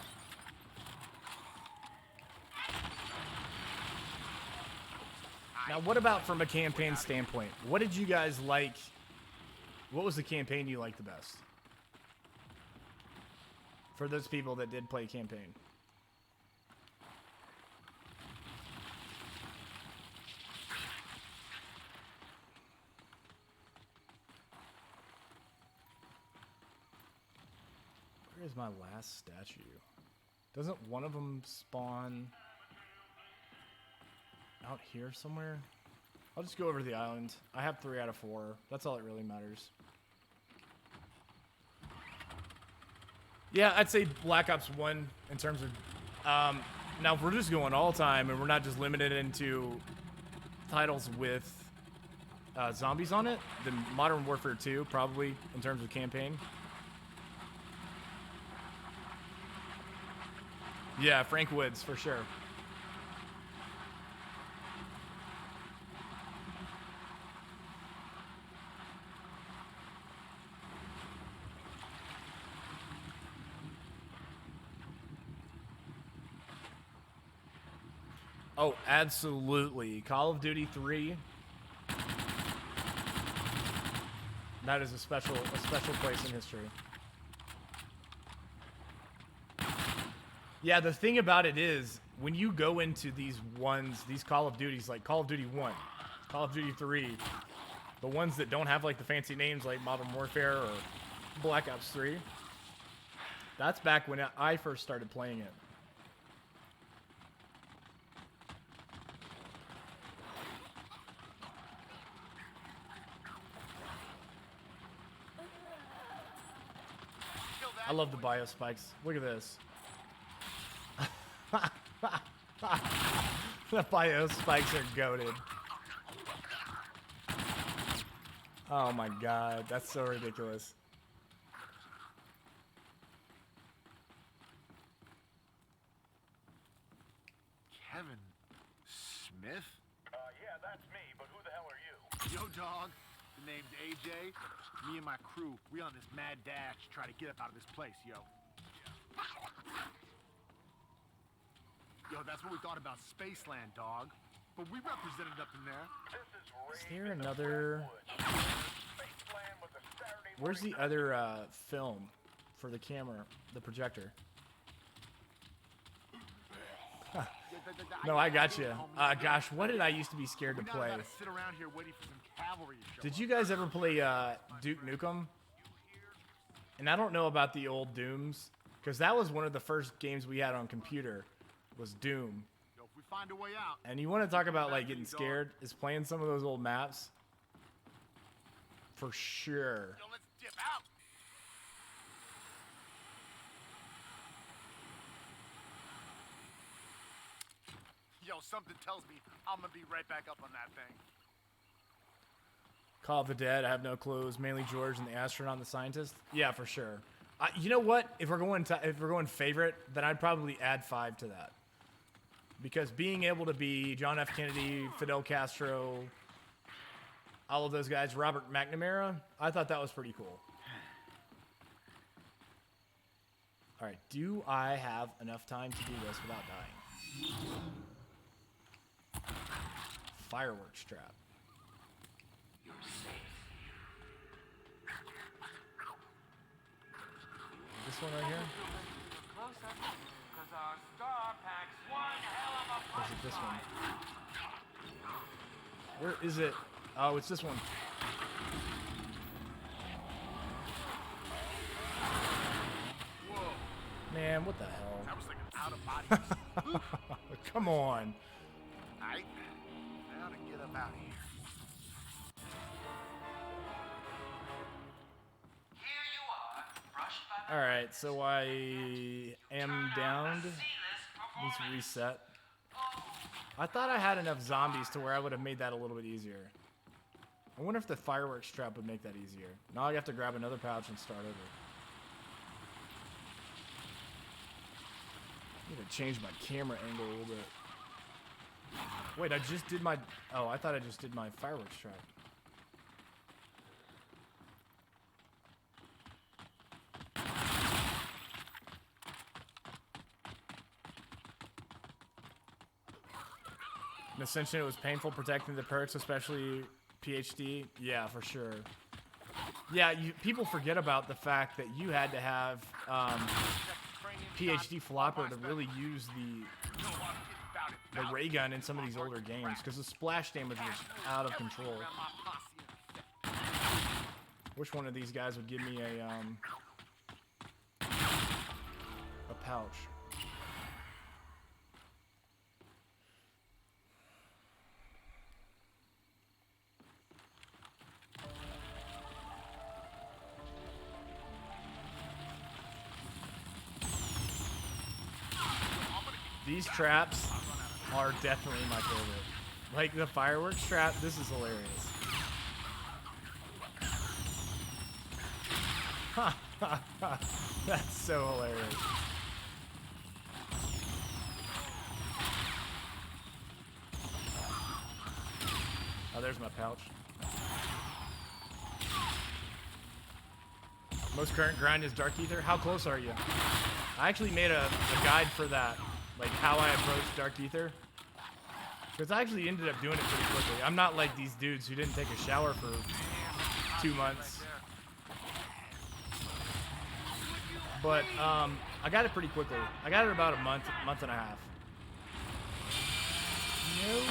Now, what about from a campaign standpoint? What did you guys like? What was the campaign you liked the best? For those people that did play campaign. Where is my last statue? Doesn't one of them spawn out here somewhere? I'll just go over to the island. I have 3 out of 4. That's all that really matters. Yeah, I'd say Black Ops 1 in terms of... now, if we're just going all time and we're not just limited into titles with zombies on it, then Modern Warfare 2 probably in terms of campaign. Yeah, Frank Woods for sure. Oh, absolutely. Call of Duty 3. That is a special place in history. Yeah, the thing about it is, when you go into these Call of Duties, like Call of Duty 1, Call of Duty 3, the ones that don't have like the fancy names like Modern Warfare or Black Ops 3, that's back when I first started playing it. I love the bio spikes. Look at this. The bio spikes are goated. Oh my god, that's so ridiculous. Kevin Smith? Yeah, that's me, but who the hell are you? Yo, dog. The name's AJ. Me and my crew, we on this mad dash to try to get up out of this place, yo. Yo, that's what we thought about Spaceland, dog. But we represented up in there. Is there another... Where's the other film for the camera, the projector? Huh. No, I got you. Gosh, what did I used to be scared to play? Sit around here waiting for some cavalry to show Did you guys ever play Duke Nukem? And I don't know about the old Dooms, because that was one of the first games we had on computer, was Doom. Yo, if we find a way out. And you want to talk about like getting scared, is playing some of those old maps. For sure. Yo, let's dip out. something tells me I'm gonna be right back up on that thing. Call of the Dead. I have no clues. Mainly George and the astronaut and the scientist. Yeah, for sure. You know what? If we're going favorite, then I'd probably add 5 to that. Because being able to be John F. Kennedy, Fidel Castro, all of those guys, Robert McNamara, I thought that was pretty cool. All right, do I have enough time to do this without dying? Fireworks trap. You're safe. This one right here? Closer, because our star packs one hell of a Or is it this one? Where is it? Oh, it's this one. Man, what the hell? That was like an out of body. Come on. Alright, now to get up out of here. Here you are, brushed by the All right, so I am downed. C-list Needs to performance. reset. I thought I had enough zombies to where I would have made that a little bit easier. I wonder if the fireworks trap would make that easier. Now I have to grab another pouch and start over. I need to change my camera angle a little bit. Wait, I just did my... Oh, I thought I just did my fireworks trap. And essentially, it was painful protecting the perks, especially PhD. Yeah, for sure. Yeah, people forget about the fact that you had to have PhD flopper to really use the ray gun in some of these older games because the splash damage was out of control. Which one of these guys would give me a pouch? These traps are definitely my favorite. Like the fireworks trap, this is hilarious. That's so hilarious. Oh, there's my pouch. Most current grind is Dark Ether. How close are you? I actually made a guide for that, like how I approach Dark Ether. Because I actually ended up doing it pretty quickly. I'm not like these dudes who didn't take a shower for 2 months. But I got it pretty quickly. I got it about a month and a half. No.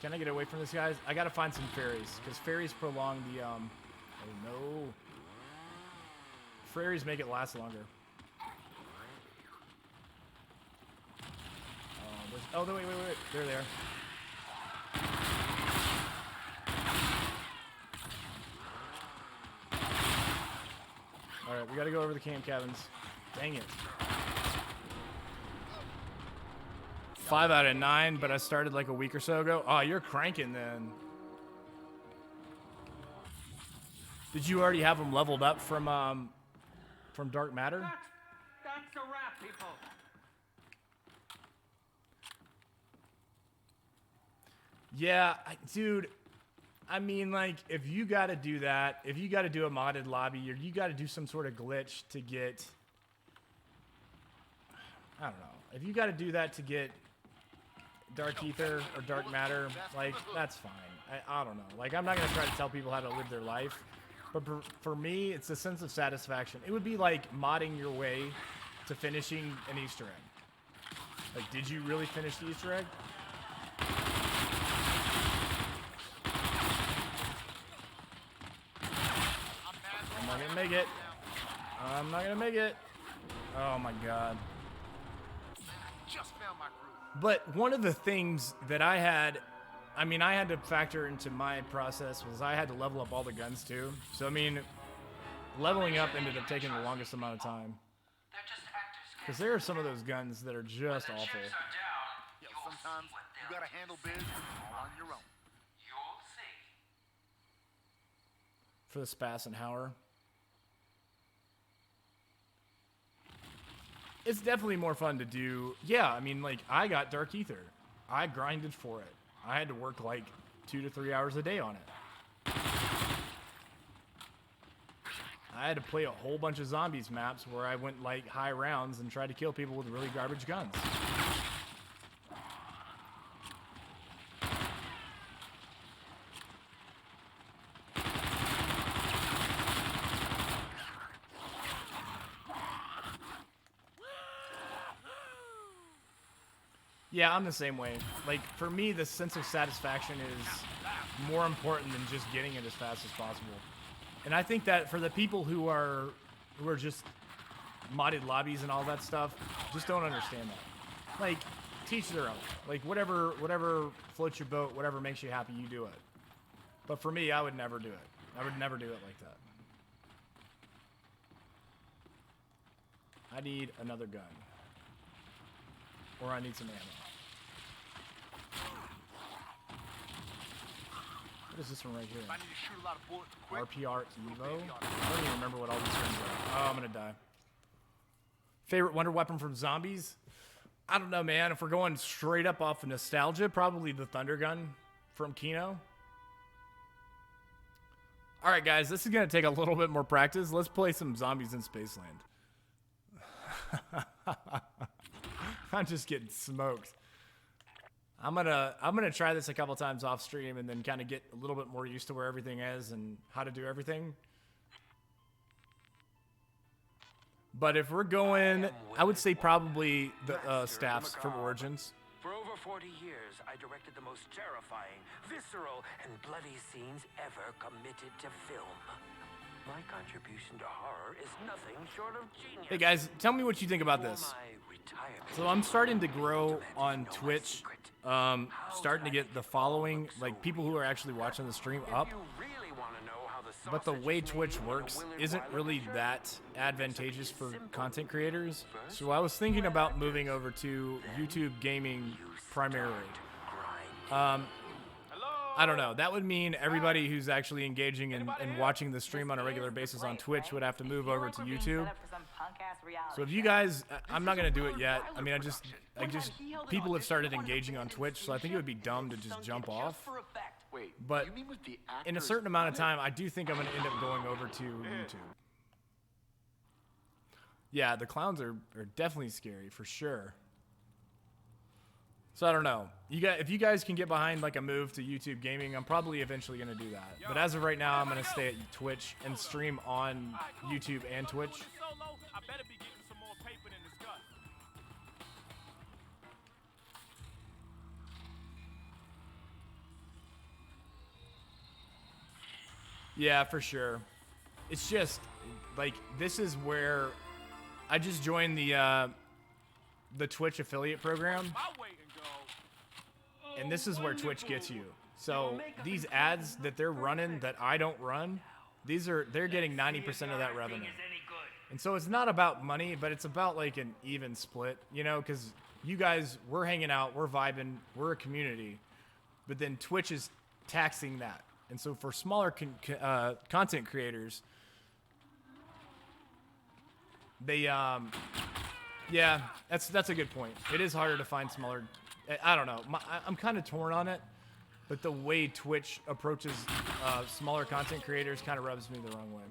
Can I get away from this, guys? I gotta find some fairies, because fairies prolong the, oh no. Fairies make it last longer. Oh, wait. They're there. Alright, we gotta go over the camp cabins. Dang it. 5 out of 9, but I started like a week or so ago. Oh, you're cranking then. Did you already have them leveled up from Dark Matter? That's a wrap, people. Yeah, dude. I mean, like, if you got to do that, if you got to do a modded lobby, or you got to do some sort of glitch to get, I don't know. If you got to do that to get Dark Ether or Dark Matter, like, that's fine. I don't know. Like, I'm not going to try to tell people how to live their life. But for me, it's a sense of satisfaction. It would be like modding your way to finishing an Easter egg. Like, did you really finish the Easter egg? I'm not gonna make it. I'm not gonna make it. Oh my god. Just found my groove. But one of the things that I had I mean, I had to factor into my process was I had to level up all the guns too. So I mean, leveling up ended up taking the longest amount of time. They're just actors, Because there are some of those guns that are just awful. chips are down. Yo, You'll sometimes see what you they'll gotta handle biz all on your own. You'll see. For the Spass and Hauer. It's definitely more fun to do. Yeah, I mean, like, I got Dark Ether. I grinded for it. I had to work like 2 to 3 hours a day on it. I had to play a whole bunch of zombies maps where I went like high rounds and tried to kill people with really garbage guns. Yeah, I'm the same way. Like, for me, the sense of satisfaction is more important than just getting it as fast as possible. And I think that for the people who are just modded lobbies and all that stuff, just don't understand that. Like, teach their own. Like, whatever floats your boat, whatever makes you happy, you do it. But for me, I would never do it. I would never do it like that. I need another gun. Or I need some ammo. What is this one right here? I need to shoot a lot of bullets quick. RPR Evo? I don't even remember what all these things are. Oh, I'm gonna die. Favorite wonder weapon from zombies? I don't know, man. If we're going straight up off of nostalgia, probably the Thunder Gun from Kino. All right, guys, this is gonna take a little bit more practice. Let's play some Zombies in Spaceland. I'm just getting smoked. I'm gonna try this a couple times off stream and then kind of get a little bit more used to where everything is and how to do everything. But if we're going, I would say probably the staffs from Origins. For over 40 years, I directed the most terrifying, visceral, and bloody scenes ever committed to film. My contribution to horror is nothing short of genius. Hey guys, tell me what you think about this. So I'm starting to grow on Twitch, starting to get the following, like people who are actually watching the stream up. But the way Twitch works isn't really that advantageous for content creators. So I was thinking about moving over to YouTube gaming primarily. I don't know. That would mean everybody who's actually engaging and watching the stream on a regular basis on Twitch would have to move over to YouTube. So if you guys, I'm not gonna do it yet. I mean, I just people have started engaging on Twitch, so I think it would be dumb to just jump off. Wait, But you mean with the in a actors certain amount of on it? time, I do think I'm gonna end up going over to YouTube. Yeah, the clowns are definitely scary for sure. So I don't know. If you guys can get behind like a move to YouTube gaming, I'm probably eventually gonna do that. But as of right now, I'm gonna stay at Twitch and stream on YouTube and Twitch. Solo, I better be getting some more paper than this gun. Yeah, for sure. It's just like this is where I just joined the Twitch affiliate program. My way and go. And this is where Twitch gets you. So these ads that they're running that I don't run, they're getting 90% of that revenue. And so it's not about money, but it's about like an even split, you know, because you guys, we're hanging out, we're vibing, we're a community, but then Twitch is taxing that. And so for smaller content creators, they, yeah, that's a good point. It is harder to find smaller. I don't know. I'm kind of torn on it, but the way Twitch approaches smaller content creators kind of rubs me the wrong way.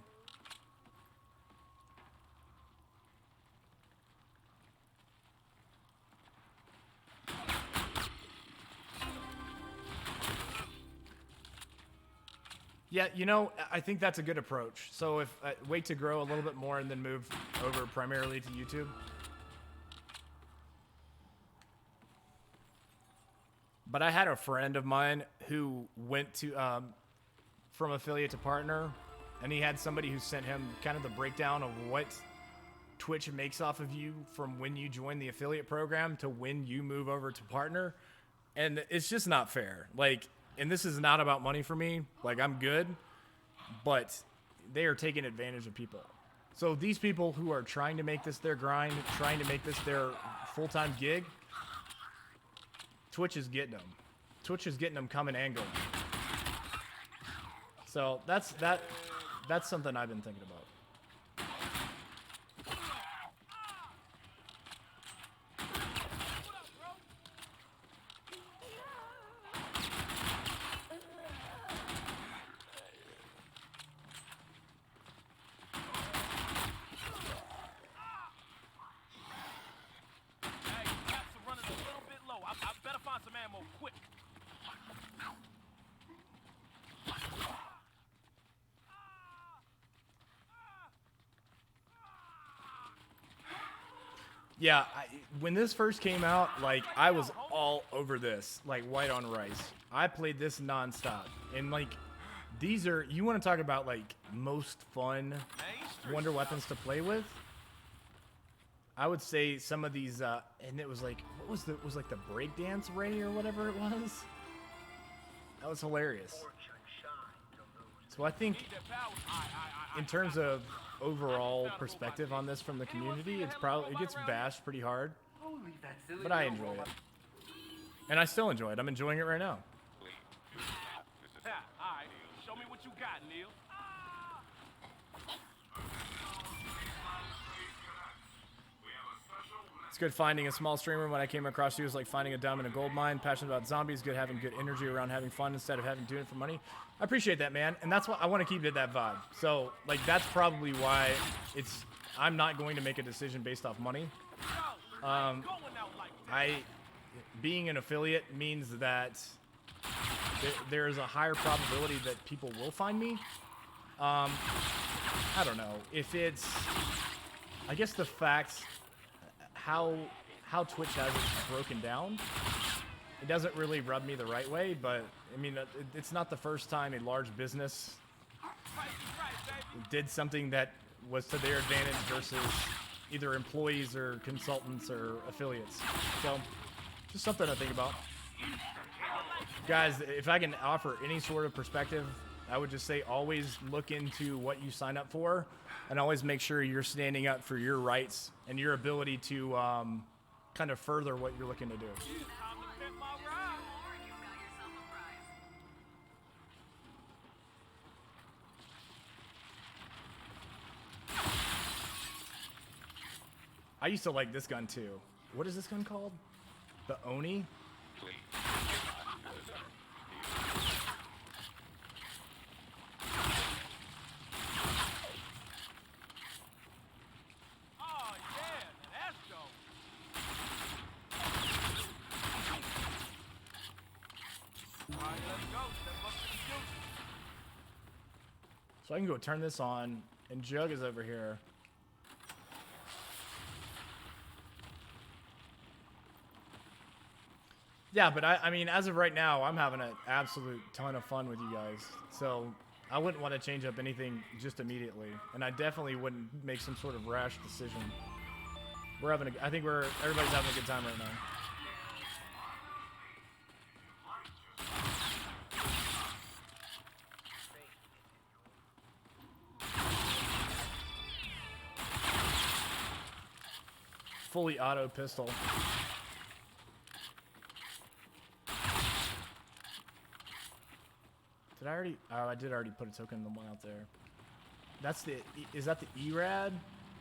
Yeah, you know, I think that's a good approach. So if wait to grow a little bit more and then move over primarily to YouTube. But I had a friend of mine who went to from affiliate to partner, and he had somebody who sent him kind of the breakdown of what Twitch makes off of you from when you join the affiliate program to when you move over to partner. And it's just not fair. Like, and this is not about money for me. Like, I'm good, but they are taking advantage of people. So these people who are trying to make this their grind, trying to make this their full-time gig, Twitch is getting them. Twitch is getting them coming and going. So that's something I've been thinking about. Hey, caps are running a little bit low. I better find some ammo quick. Yeah, when this first came out, like, I was all over this, like white on rice. I played this nonstop, and like, these are, you want to talk about like most fun wonder weapons to play with? I would say some of these, and it was like, what was it was like the breakdance ray or whatever it was. That was hilarious. So I think, in terms of overall perspective on this from the community, it gets bashed pretty hard, but I enjoy it, and I still enjoy it. I'm enjoying it right now. Yeah, all right. Show me what you got, Neil. It's good finding a small streamer. When I came across you, it was like finding a diamond in a gold mine. Passionate about zombies, good having good energy around having fun instead of having to do it for money. I appreciate that, man, and that's why I want to keep it that vibe. So, like, that's probably why I'm not going to make a decision based off money. Being an affiliate means that there is a higher probability that people will find me. I don't know if it's, I guess the facts, how Twitch has it broken down, it doesn't really rub me the right way, but I mean, it's not the first time a large business did something that was to their advantage versus either employees or consultants or affiliates. So, just something to think about. Guys, if I can offer any sort of perspective, I would just say always look into what you sign up for, and always make sure you're standing up for your rights and your ability to kind of further what you're looking to do. I used to like this gun too. What is this gun called? The Oni? So I can go turn this on, and Jug is over here. Yeah, but I mean, as of right now, I'm having an absolute ton of fun with you guys. So I wouldn't want to change up anything just immediately, and I definitely wouldn't make some sort of rash decision. I think everybody's having a good time right now. Fully auto pistol. Did I already? Oh, I did already put a token in the one out there. Is that the ERAD?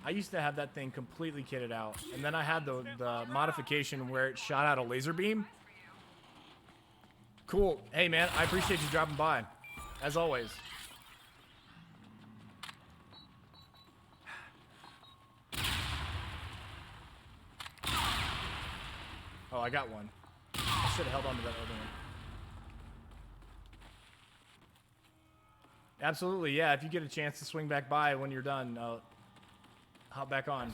I used to have that thing completely kitted out, and then I had the modification where it shot out a laser beam. Cool. Hey man, I appreciate you dropping by, as always. Oh, I got one. I should have held on to that other one. Absolutely, yeah. If you get a chance to swing back by when you're done, hop back on.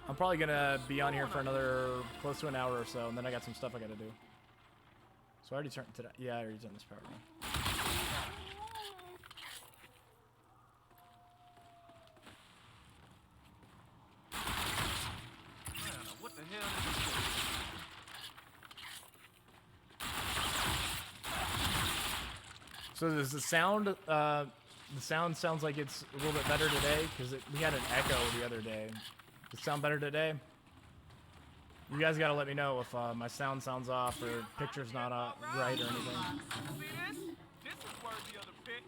I'm probably gonna be on here for another close to an hour or so, and then I got some stuff I gotta do. So I already turned to that. Yeah, I already done this power run. What the hell is this? So does the sound? The sound sounds like it's a little bit better today because we had an echo the other day. Does it sound better today? You guys gotta let me know if my sound sounds off or picture's not right or anything. See this? This is worthy of the pick.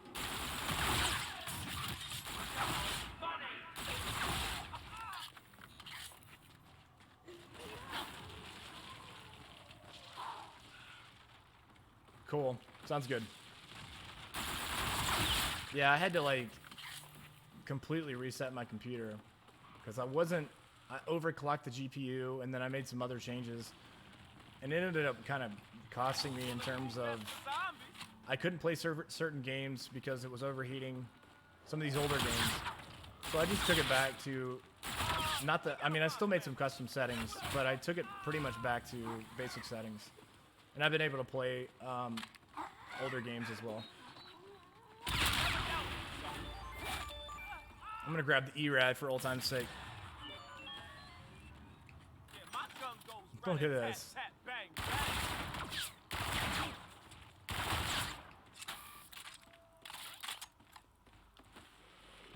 Cool. Sounds good. Yeah, I had to like completely reset my computer because I overclocked the GPU and then I made some other changes and it ended up kind of costing me in terms of I couldn't play certain games because it was overheating, some of these older games. So I just took it back to I still made some custom settings, but I took it pretty much back to basic settings. And I've been able to play older games as well. I'm gonna grab the ERAD for old time's sake. Look at this.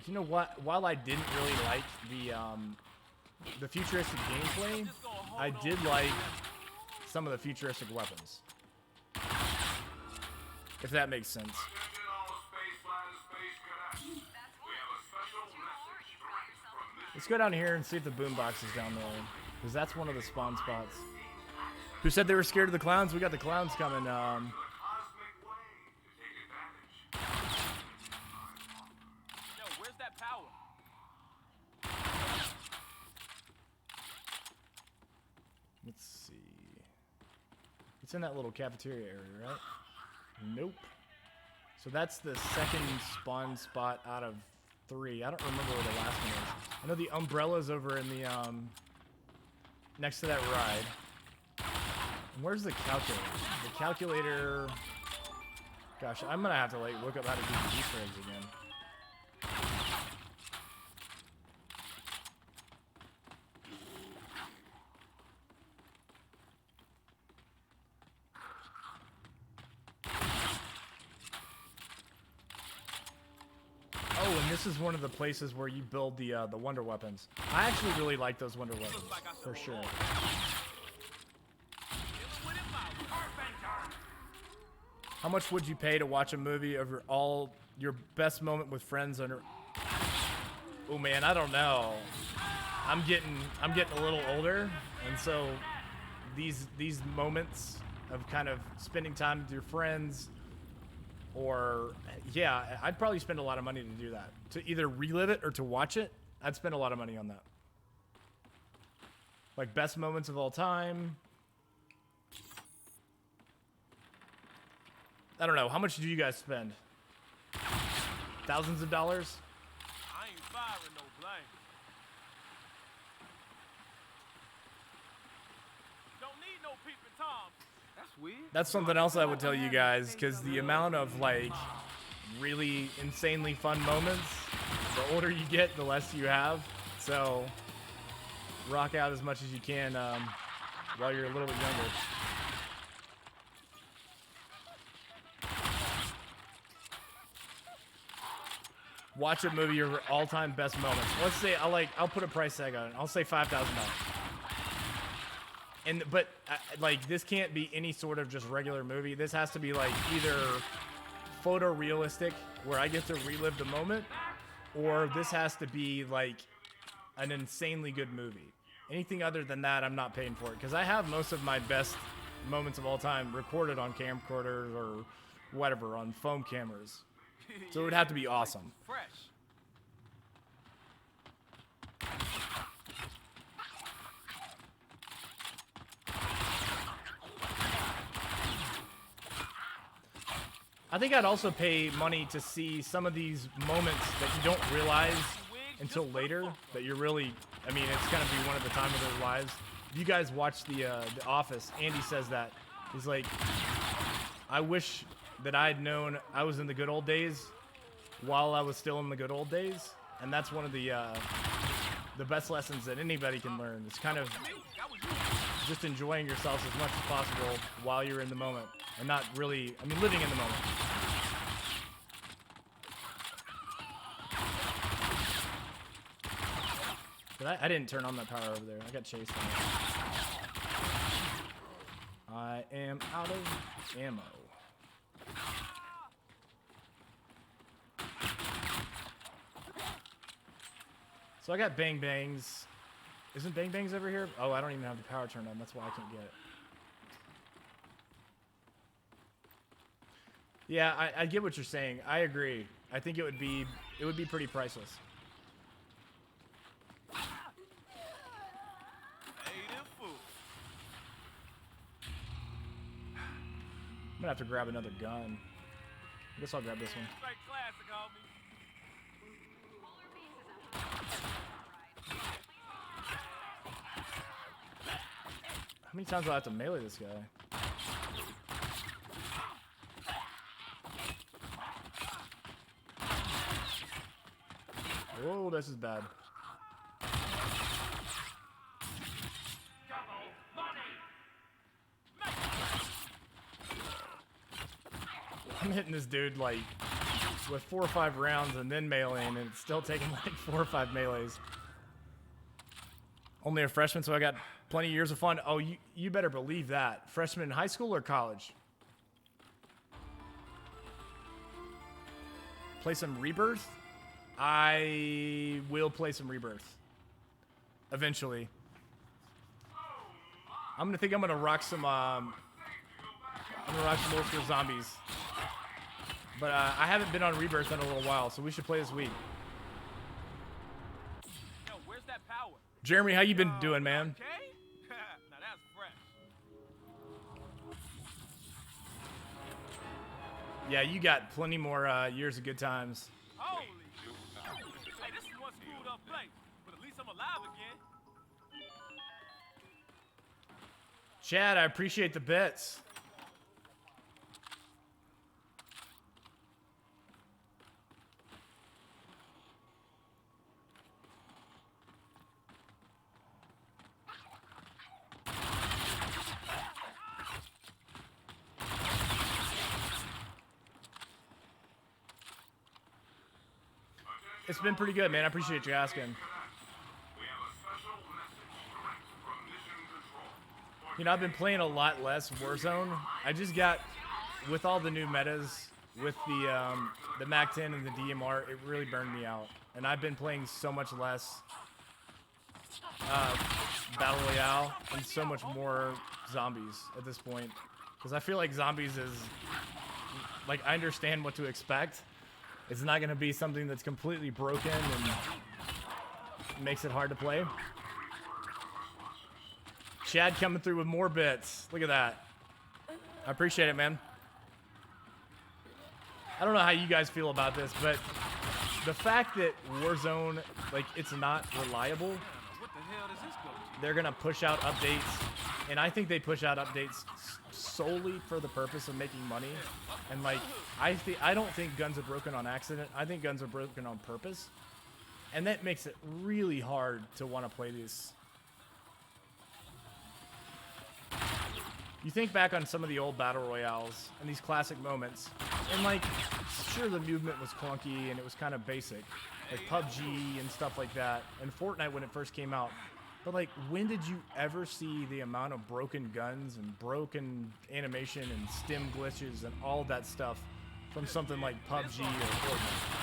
You know what? While I didn't really like the futuristic gameplay, I did like some of the futuristic weapons. If that makes sense. Let's go down here and see if the boombox is down there, because that's one of the spawn spots. Who said they were scared of the clowns? We got the clowns coming. Yo, where's that power? Let's see. It's in that little cafeteria area, right? Nope. So that's the second spawn spot out of 3. I don't remember where the last one is. I know the umbrella's over in the next to that ride. And where's the calculator? The calculator. Gosh, I'm gonna have to like look up how to do the Easter eggs again. Oh, and this is one of the places where you build the wonder weapons. I actually really like those wonder weapons, for sure. How much would you pay to watch a movie of your best moment with friends under? Oh man, I don't know. I'm getting a little older, and so these moments of kind of spending time with your friends. Or, yeah, I'd probably spend a lot of money to do that. To either relive it or to watch it, I'd spend a lot of money on that. Like, best moments of all time. I don't know. How much do you guys spend? Thousands of dollars? I ain't firing no blame. Don't need no peeping Tom. That's weird. That's something else I would tell you guys, because the amount of, like, really insanely fun moments, the older you get, the less you have. So, rock out as much as you can while you're a little bit younger. Watch a movie, your all-time best moments. Let's say I'll put a price tag on it. I'll say $5,000. But like, this can't be any sort of just regular movie. This has to be like either photorealistic, where I get to relive the moment, or this has to be like an insanely good movie. Anything other than that, I'm not paying for it, because I have most of my best moments of all time recorded on camcorders or whatever, on foam cameras. So it would have to be awesome. Fresh. I think I'd also pay money to see some of these moments that you don't realize until later, that you're really, I mean, it's gonna be one of the time of their lives. If you guys watch The Office, Andy says that. He's like, I wish that I'd known I was in the good old days while I was still in the good old days. And that's one of the best lessons that anybody can learn. It's kind of just enjoying yourself as much as possible while you're in the moment, and not really, I mean, living in the moment. But I didn't turn on that power over there. I got chased on it. I am out of ammo. So I got Bang Bangs. Isn't Bang Bangs over here? Oh, I don't even have the power turned on. That's why I can't get it. Yeah, I get what you're saying. I agree. I think it would be pretty priceless. I'm gonna have to grab another gun. I guess I'll grab this one. Straight classic, homie. How many times do I have to melee this guy? Whoa, this is bad. I'm hitting this dude like with 4 or 5 rounds and then meleeing, and it's still taking like 4 or 5 melees. Only a freshman, so I got plenty of years of fun. Oh, you better believe that. Freshman in high school or college? Play some Rebirth? I will play some Rebirth. Eventually. I'm gonna rock some old school zombies. But I haven't been on Rebirth in a little while, so we should play this week. Yo, where's that power? Jeremy, how you been doing, man? Okay? Now that's fresh. Yeah, you got plenty more years of good times. Holy shit. Hey, this is one screwed up place, but at least I'm alive again. Chad, I appreciate the bits. It's been pretty good, man. I appreciate you asking. You know, I've been playing a lot less Warzone. I just got, with all the new metas, with the MAC-10 and the DMR, it really burned me out. And I've been playing so much less Battle Royale and so much more zombies at this point. Because I feel like zombies is, like, I understand what to expect. It's not going to be something that's completely broken and makes it hard to play. Chad coming through with more bits. Look at that. I appreciate it, man. I don't know how you guys feel about this, but the fact that Warzone, like, it's not reliable, What the hell does this go to? they're going to push out updates. And I think they push out updates solely for the purpose of making money. And, like, I don't think guns are broken on accident. I think guns are broken on purpose. And that makes it really hard to want to play these. You think back on some of the old battle royales and these classic moments, and, like, sure, the movement was clunky and it was kind of basic, like PUBG and stuff like that, and Fortnite when it first came out. But, like, when did you ever see the amount of broken guns and broken animation and stim glitches and all that stuff from something like PUBG or Fortnite?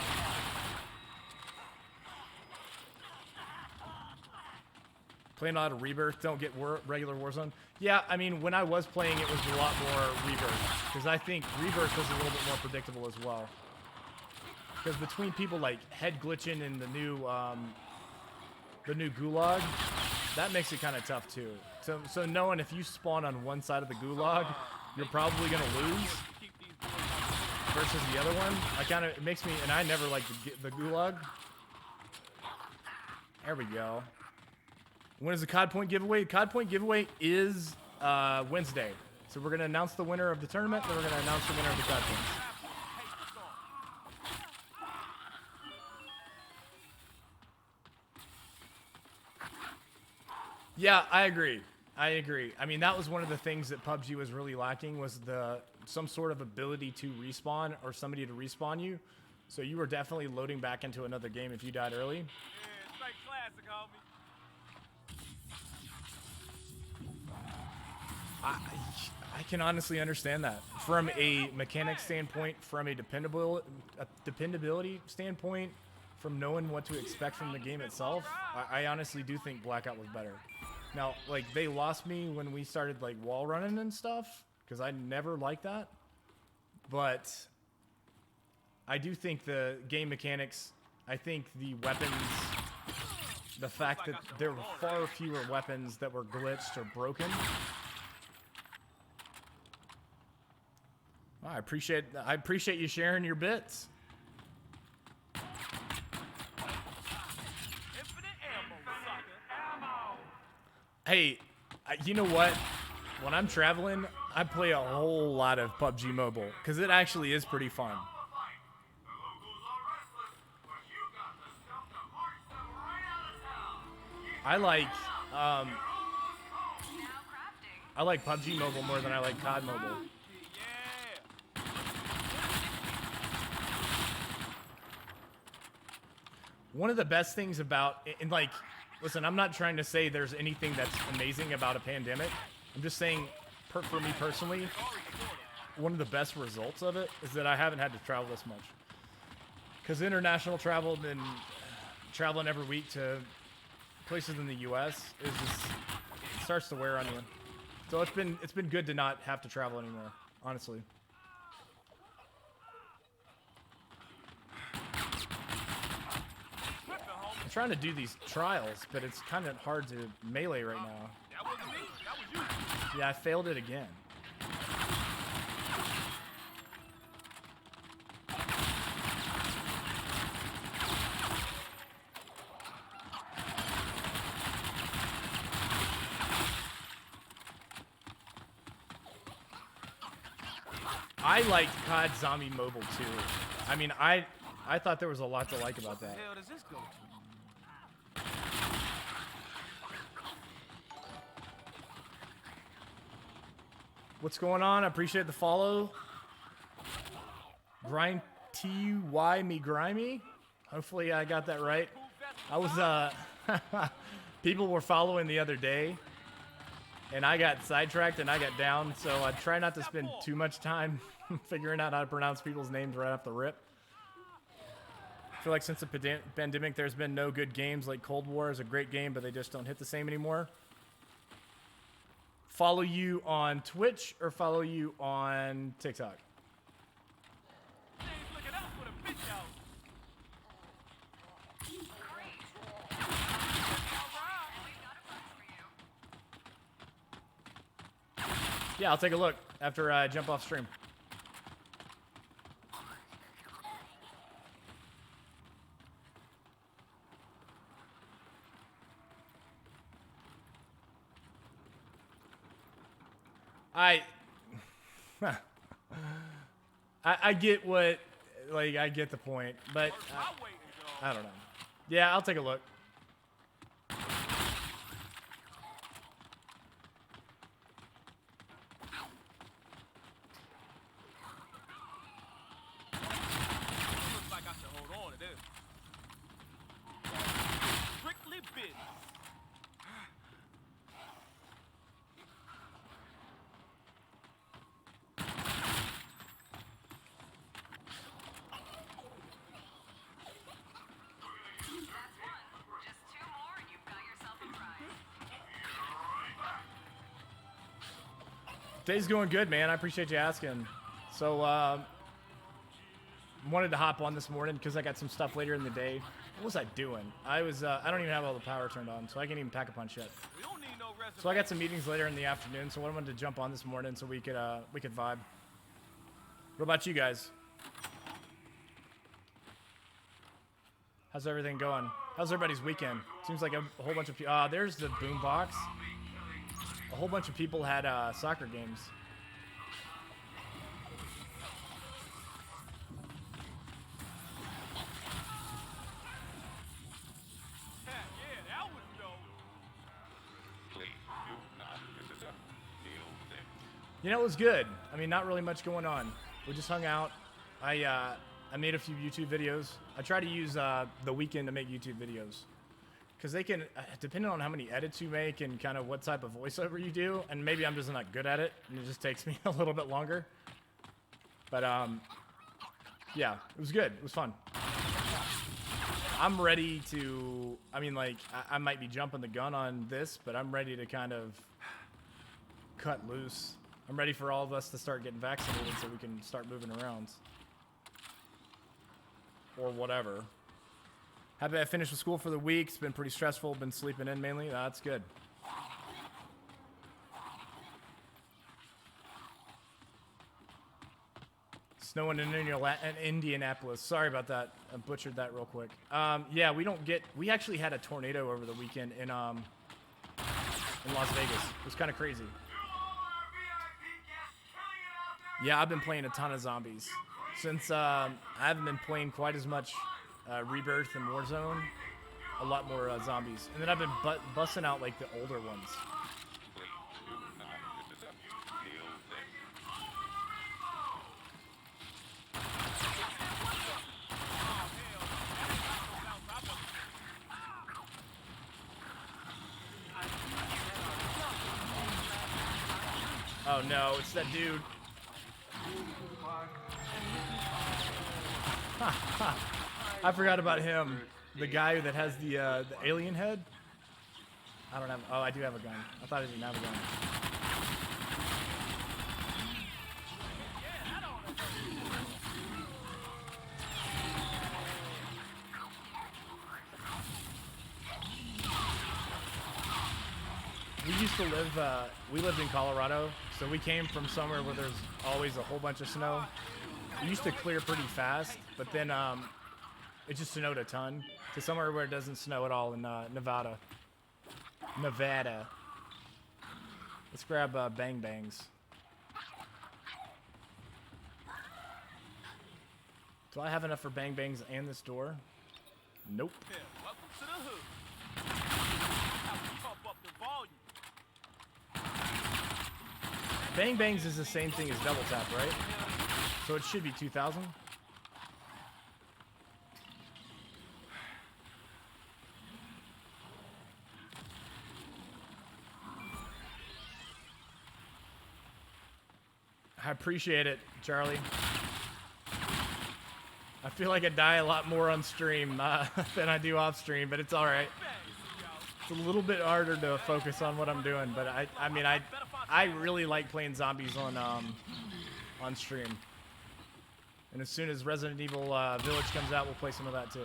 Playing a lot of Rebirth, don't get regular Warzone. Yeah, I mean, when I was playing, it was a lot more Rebirth, because I think Rebirth was a little bit more predictable as well. Because between people like head glitching and the new Gulag, that makes it kind of tough too. So knowing if you spawn on one side of the Gulag, you're probably gonna lose versus the other one. It makes me, and I never liked the Gulag. There we go. When is the COD Point giveaway? COD Point giveaway is Wednesday. So we're going to announce the winner of the tournament, then we're going to announce the winner of the COD Points. Yeah, I agree. I mean, that was one of the things that PUBG was really lacking, was some sort of ability to respawn or somebody to respawn you. So you were definitely loading back into another game if you died early. Yeah, straight classic, homie. I can honestly understand that from a mechanic standpoint, from a dependability standpoint, from knowing what to expect from the game itself. I honestly do think Blackout was better. Now, like, they lost me when we started like wall running and stuff because I never liked that. But I do think the game mechanics, I think the weapons, the fact that there were far fewer weapons that were glitched or broken. I appreciate you sharing your bits. Hey, you know what? When I'm traveling, I play a whole lot of PUBG Mobile because it actually is pretty fun. I like PUBG Mobile more than I like COD Mobile. One of the best things about, and like, listen, I'm not trying to say there's anything that's amazing about a pandemic. I'm just saying, for me personally, one of the best results of it is that I haven't had to travel this much. Because international travel and traveling every week to places in the U.S. is just, it starts to wear on you. So it's been good to not have to travel anymore, honestly. I'm trying to do these trials, but it's kind of hard to melee right now. Yeah, I failed it again. I liked COD Zombie Mobile too. I mean, I thought there was a lot to like about that. What the hell does this go to? What's going on? I appreciate the follow. Grind T-Y me grimy. Hopefully I got that right. I was people were following the other day and I got sidetracked and I got down, so I try not to spend too much time figuring out how to pronounce people's names right off the rip. I feel like since the pandemic there's been no good games. Like Cold War is a great game, but they just don't hit the same anymore. Follow you on Twitch or follow you on TikTok? Yeah, I'll take a look after I jump off stream. I get what, like, I get the point, but I don't know. Yeah, I'll take a look. Looks like I should hold on to this. Strictly business. Day's going good, man. I appreciate you asking. So, wanted to hop on this morning because I got some stuff later in the day. What was I doing? I don't even have all the power turned on, so I can't even pack a punch yet. We don't need no reservation. So I got some meetings later in the afternoon, so I wanted to jump on this morning so we could vibe. What about you guys? How's everything going? How's everybody's weekend? Seems like a whole bunch of people. There's the boombox. A whole bunch of people had soccer games. Yeah, that was dope. You know, it was good. I mean, not really much going on. We just hung out. I made a few YouTube videos. I try to use the weekend to make YouTube videos. because they can, depending on how many edits you make and kind of what type of voiceover you do, and maybe I'm just not good at it, and it just takes me a little bit longer. But yeah, it was good. It was fun. I'm ready to, I mean, like, I might be jumping the gun on this, but I'm ready to kind of cut loose. I'm ready for all of us to start getting vaccinated so we can start moving around. Or whatever. Happy I finished with school for the week. It's been pretty stressful. Been sleeping in mainly. That's good. Snowing in Indianapolis. Sorry about that. I butchered that real quick. Yeah, we actually had a tornado over the weekend in Las Vegas. It was kind of crazy. Yeah, I've been playing a ton of zombies. Since I haven't been playing quite as much Rebirth and Warzone, a lot more zombies. And then I've been busting out like the older ones. Oh no, it's that dude. I forgot about him. The guy that has the alien head. I don't have. Oh, I do have a gun. I thought I didn't have a gun. We used to live. We lived in Colorado, so we came from somewhere where there's always a whole bunch of snow. It used to clear pretty fast, but then it just snowed a ton to somewhere where it doesn't snow at all in Nevada. Let's grab Bang Bangs. Do I have enough for Bang Bangs and this door? Nope. Yeah, welcome to the hood. How we pump up the volume. Bang Bangs is the same thing as Double Tap, right? So it should be 2,000. I appreciate it, Charlie. I feel like I die a lot more on stream than I do off stream, but it's all right. It's a little bit harder to focus on what I'm doing, but I mean, I really like playing zombies on stream. And as soon as Resident Evil Village comes out, we'll play some of that too.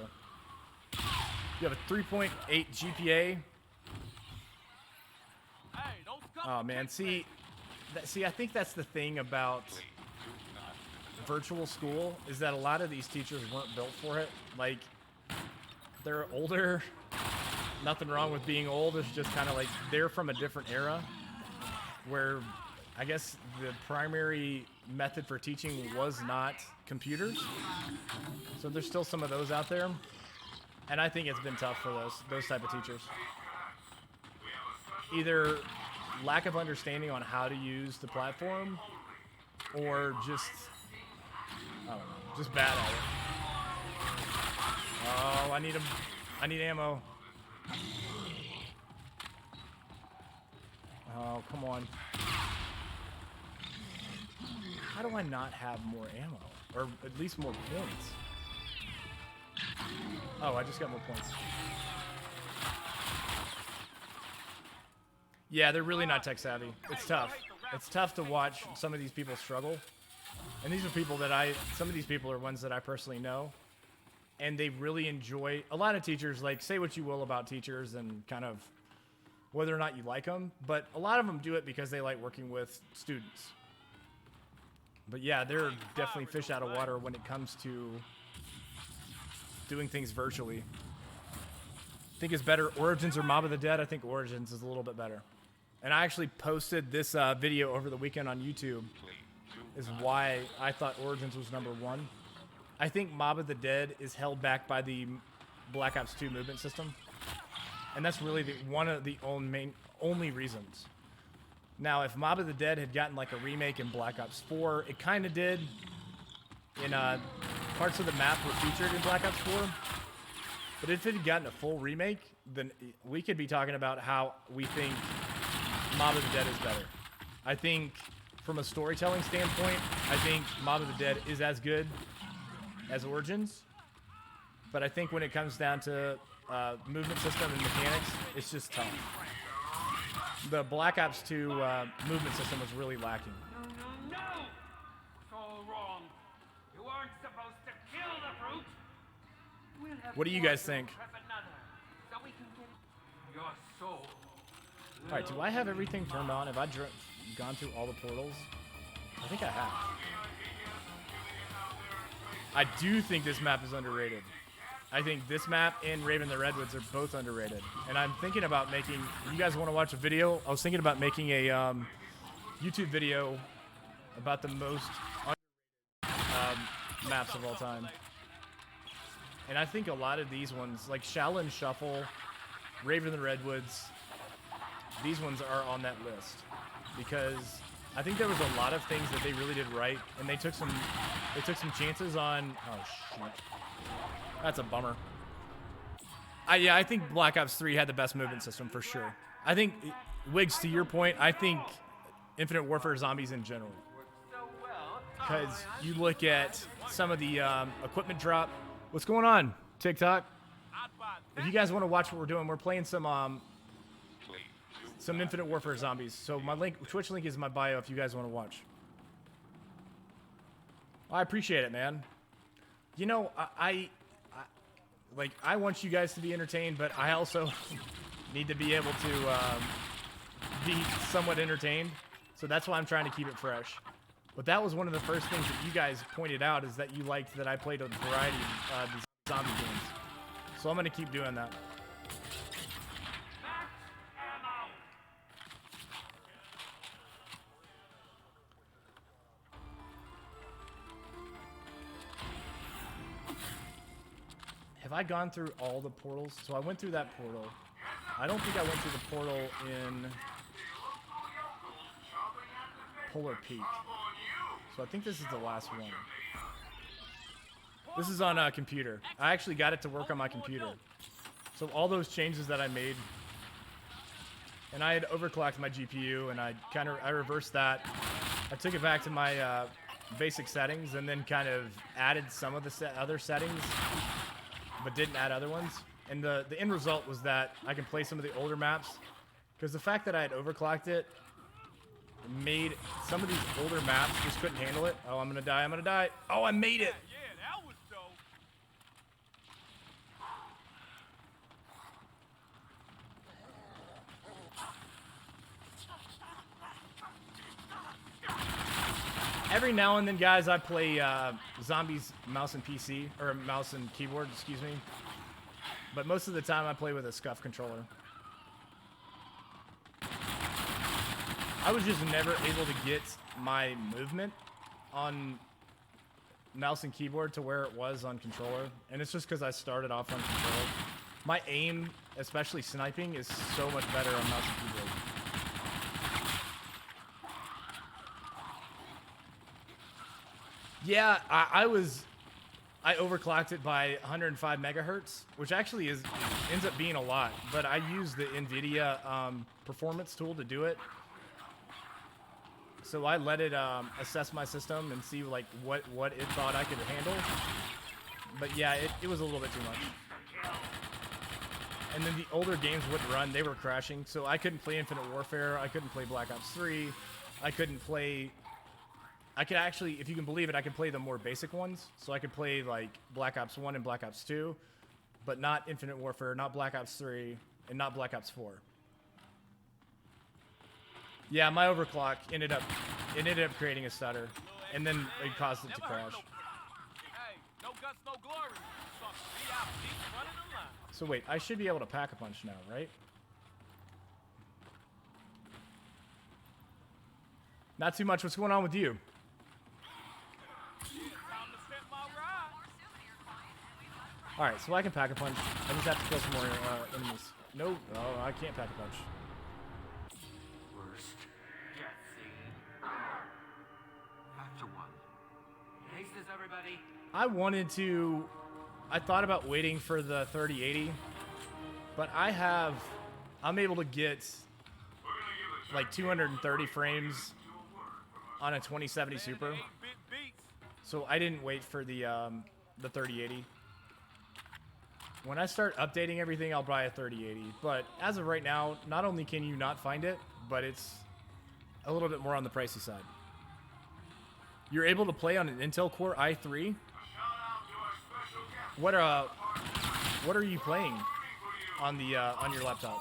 You have a 3.8 GPA. Hey, those Oh man, see, I think that's the thing about virtual school is that a lot of these teachers weren't built for it. Like, they're older. Nothing wrong with being old. It's just kind of like they're from a different era where I guess the primary method for teaching was not computers. So there's still some of those out there. And I think it's been tough for those type of teachers. Either lack of understanding on how to use the platform or just, I don't know, just bad at it. Oh, I need ammo. Oh, come on. How do I not have more ammo? Or at least more points? Oh, I just got more points. Yeah, they're really not tech savvy. It's tough. It's tough to watch some of these people struggle. And these are people that some of these people are ones that I personally know. And they really enjoy, a lot of teachers, like, say what you will about teachers and kind of whether or not you like them, but a lot of them do it because they like working with students. But yeah, they're definitely fish out of water when it comes to doing things virtually. I think it's better, Origins or Mob of the Dead. I think Origins is a little bit better. And I actually posted this video over the weekend on YouTube, is why I thought Origins was #1. I think Mob of the Dead is held back by the Black Ops 2 movement system. And that's really one of the only reasons. Now, if Mob of the Dead had gotten like a remake in Black Ops 4, it kind of did. In parts of the map were featured in Black Ops 4. But if it had gotten a full remake, then we could be talking about how we think Mob of the Dead is better. I think from a storytelling standpoint, I think Mob of the Dead is as good as Origins. But I think when it comes down to movement system and mechanics, it's just tough. The Black Ops 2 movement system was really lacking. No! It's all wrong. You weren't supposed to kill the brute. We'll have What do you more guys to think? prep another, so we can get your soul. All right, do I have everything turned on? Have I gone through all the portals? I think I have. I do think this map is underrated. I think this map and Raven the Redwoods are both underrated. And I'm thinking about making, you guys want to watch a video? I was thinking about making a YouTube video about the most maps of all time. And I think a lot of these ones, like Shaolin Shuffle, Raven the Redwoods, these ones are on that list. Because I think there was a lot of things that they really did right, and they took some chances on, oh shoot. That's a bummer. Yeah, I think Black Ops 3 had the best movement system for sure. I think, Wiggs, to your point, I think Infinite Warfare Zombies in general. Because you look at some of the equipment drop. What's going on, TikTok? If you guys want to watch what we're doing, we're playing some Infinite Warfare Zombies. So my Twitch link is in my bio if you guys want to watch. I appreciate it, man. You know, I want you guys to be entertained, but I also need to be able to be somewhat entertained. So that's why I'm trying to keep it fresh. But that was one of the first things that you guys pointed out, is that you liked that I played a variety of these zombie games. So I'm going to keep doing that. Have I gone through all the portals? So I went through that portal. I don't think I went through the portal in Polar Peak. So I think this is the last one. This is on a computer. I actually got it to work on my computer. So all those changes that I made, and I had overclocked my GPU, and I reversed that. I took it back to my basic settings, and then kind of added some of the other settings, but didn't add other ones. And the end result was that I can play some of the older maps, because the fact that I had overclocked it made some of these older maps just couldn't handle it. Oh, I'm gonna die. Oh, I made it. Yeah, that was dope. Every now and then, guys, I play Zombies mouse and PC, or mouse and keyboard, excuse me. But most of the time I play with a SCUF controller. I was just never able to get my movement on mouse and keyboard to where it was on controller. And it's just because I started off on controller. My aim, especially sniping, is so much better on mouse and keyboard. Yeah, I overclocked it by 105 megahertz, which actually ends up being a lot. But I use the NVIDIA performance tool to do it. So I let it assess my system and see like what it thought I could handle. But yeah, it was a little bit too much. And then the older games wouldn't run; they were crashing. So I couldn't play Infinite Warfare. I couldn't play Black Ops 3. I couldn't play. I could actually, if you can believe it, I could play the more basic ones. So I could play like Black Ops 1 and Black Ops 2, but not Infinite Warfare, not Black Ops 3, and not Black Ops 4. Yeah, my overclock ended up creating a stutter, and then it caused it to crash. Hey, no guts, no glory. So beat out, keep running the line. So wait, I should be able to pack a punch now, right? Not too much. What's going on with you? All right, so I can pack a punch. I just have to kill some more enemies. No, oh, I can't pack a punch. Worst death scene. Chapter 1. Aces, everybody. I wanted to I thought about waiting for the 3080, but I'm able to get like 230 frames on a 2070 Super. Big beats. So I didn't wait for the 3080. When I start updating everything, I'll buy a 3080. But as of right now, not only can you not find it, but it's a little bit more on the pricey side. You're able to play on an Intel Core i3. What are you playing on the on your laptop?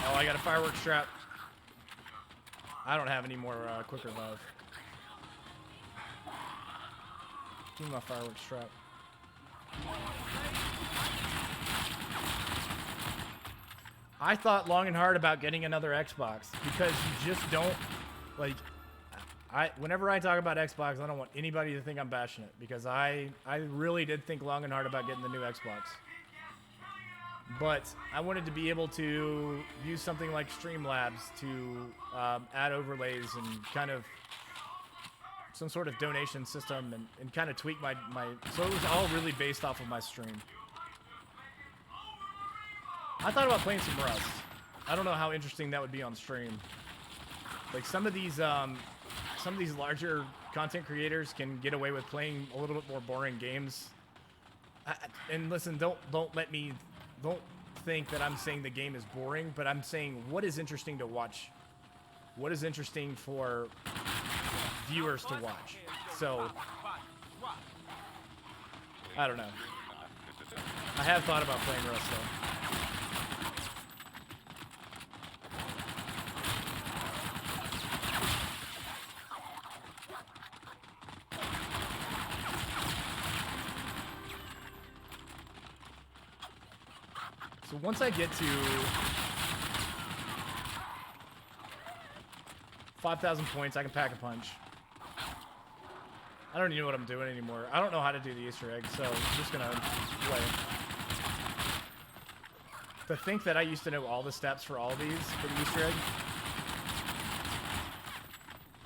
Oh, I got a fireworks trap. I don't have any more quick revive. Give me my fireworks trap. I thought long and hard about getting another Xbox because you just don't like. Whenever I talk about Xbox, I don't want anybody to think I'm bashing it because I really did think long and hard about getting the new Xbox. But I wanted to be able to use something like Streamlabs to add overlays and kind of some sort of donation system and kind of tweak my so it was all really based off of my stream. I thought about playing some Rust. I don't know how interesting that would be on stream. Like some of these larger content creators can get away with playing a little bit more boring games. And listen, don't think that I'm saying the game is boring, but I'm saying what is interesting to watch. What is interesting for viewers to watch. So I don't know. I have thought about playing Rust though. So once I get to 5,000 points, I can pack a punch. I don't even know what I'm doing anymore. I don't know how to do the Easter egg, so I'm just gonna play. To think that I used to know all the steps for all these for the Easter egg.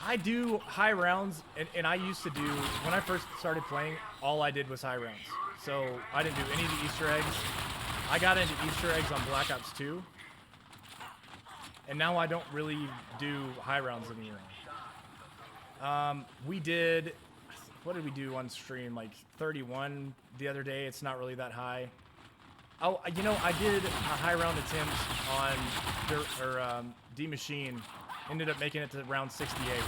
I do high rounds, and I used to do, when I first started playing, all I did was high rounds. So I didn't do any of the Easter eggs. I got into Easter eggs on Black Ops 2. And now I don't really do high rounds anymore. We did, what did we do on stream? Like 31 the other day. It's not really that high. Oh, you know, I did a high round attempt on D Machine. Ended up making it to round 68.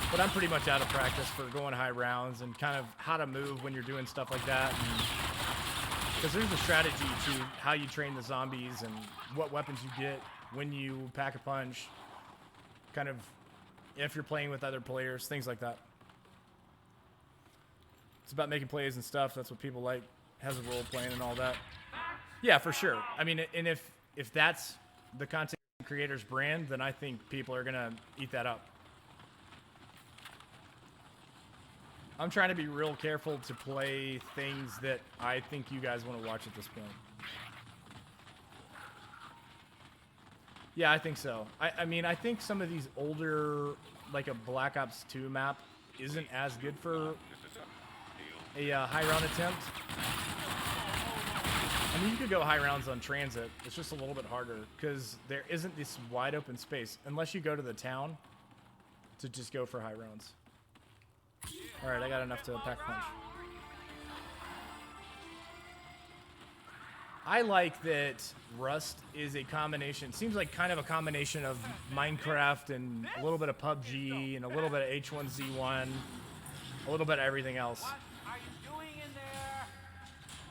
But I'm pretty much out of practice for going high rounds and kind of how to move when you're doing stuff like that. Because there's a strategy to how you train the zombies and what weapons you get when you pack a punch. Kind of if you're playing with other players, things like that. It's about making plays and stuff. That's what people like. Has a role playing and all that. Yeah, for sure. I mean, and if that's the content creator's brand, then I think people are gonna eat that up. I'm trying to be real careful to play things that I think you guys want to watch at this point. Yeah, I think so. I mean, I think some of these older, like a Black Ops 2 map, isn't as good for a high round attempt. I mean, you could go high rounds on transit. It's just a little bit harder because there isn't this wide open space unless you go to the town to just go for high rounds. All right, I got enough to pack a punch. I like that Rust is a combination. Seems like kind of a combination of Minecraft and a little bit of PUBG and a little bit of H1Z1, a little bit of everything else. What are you doing in there?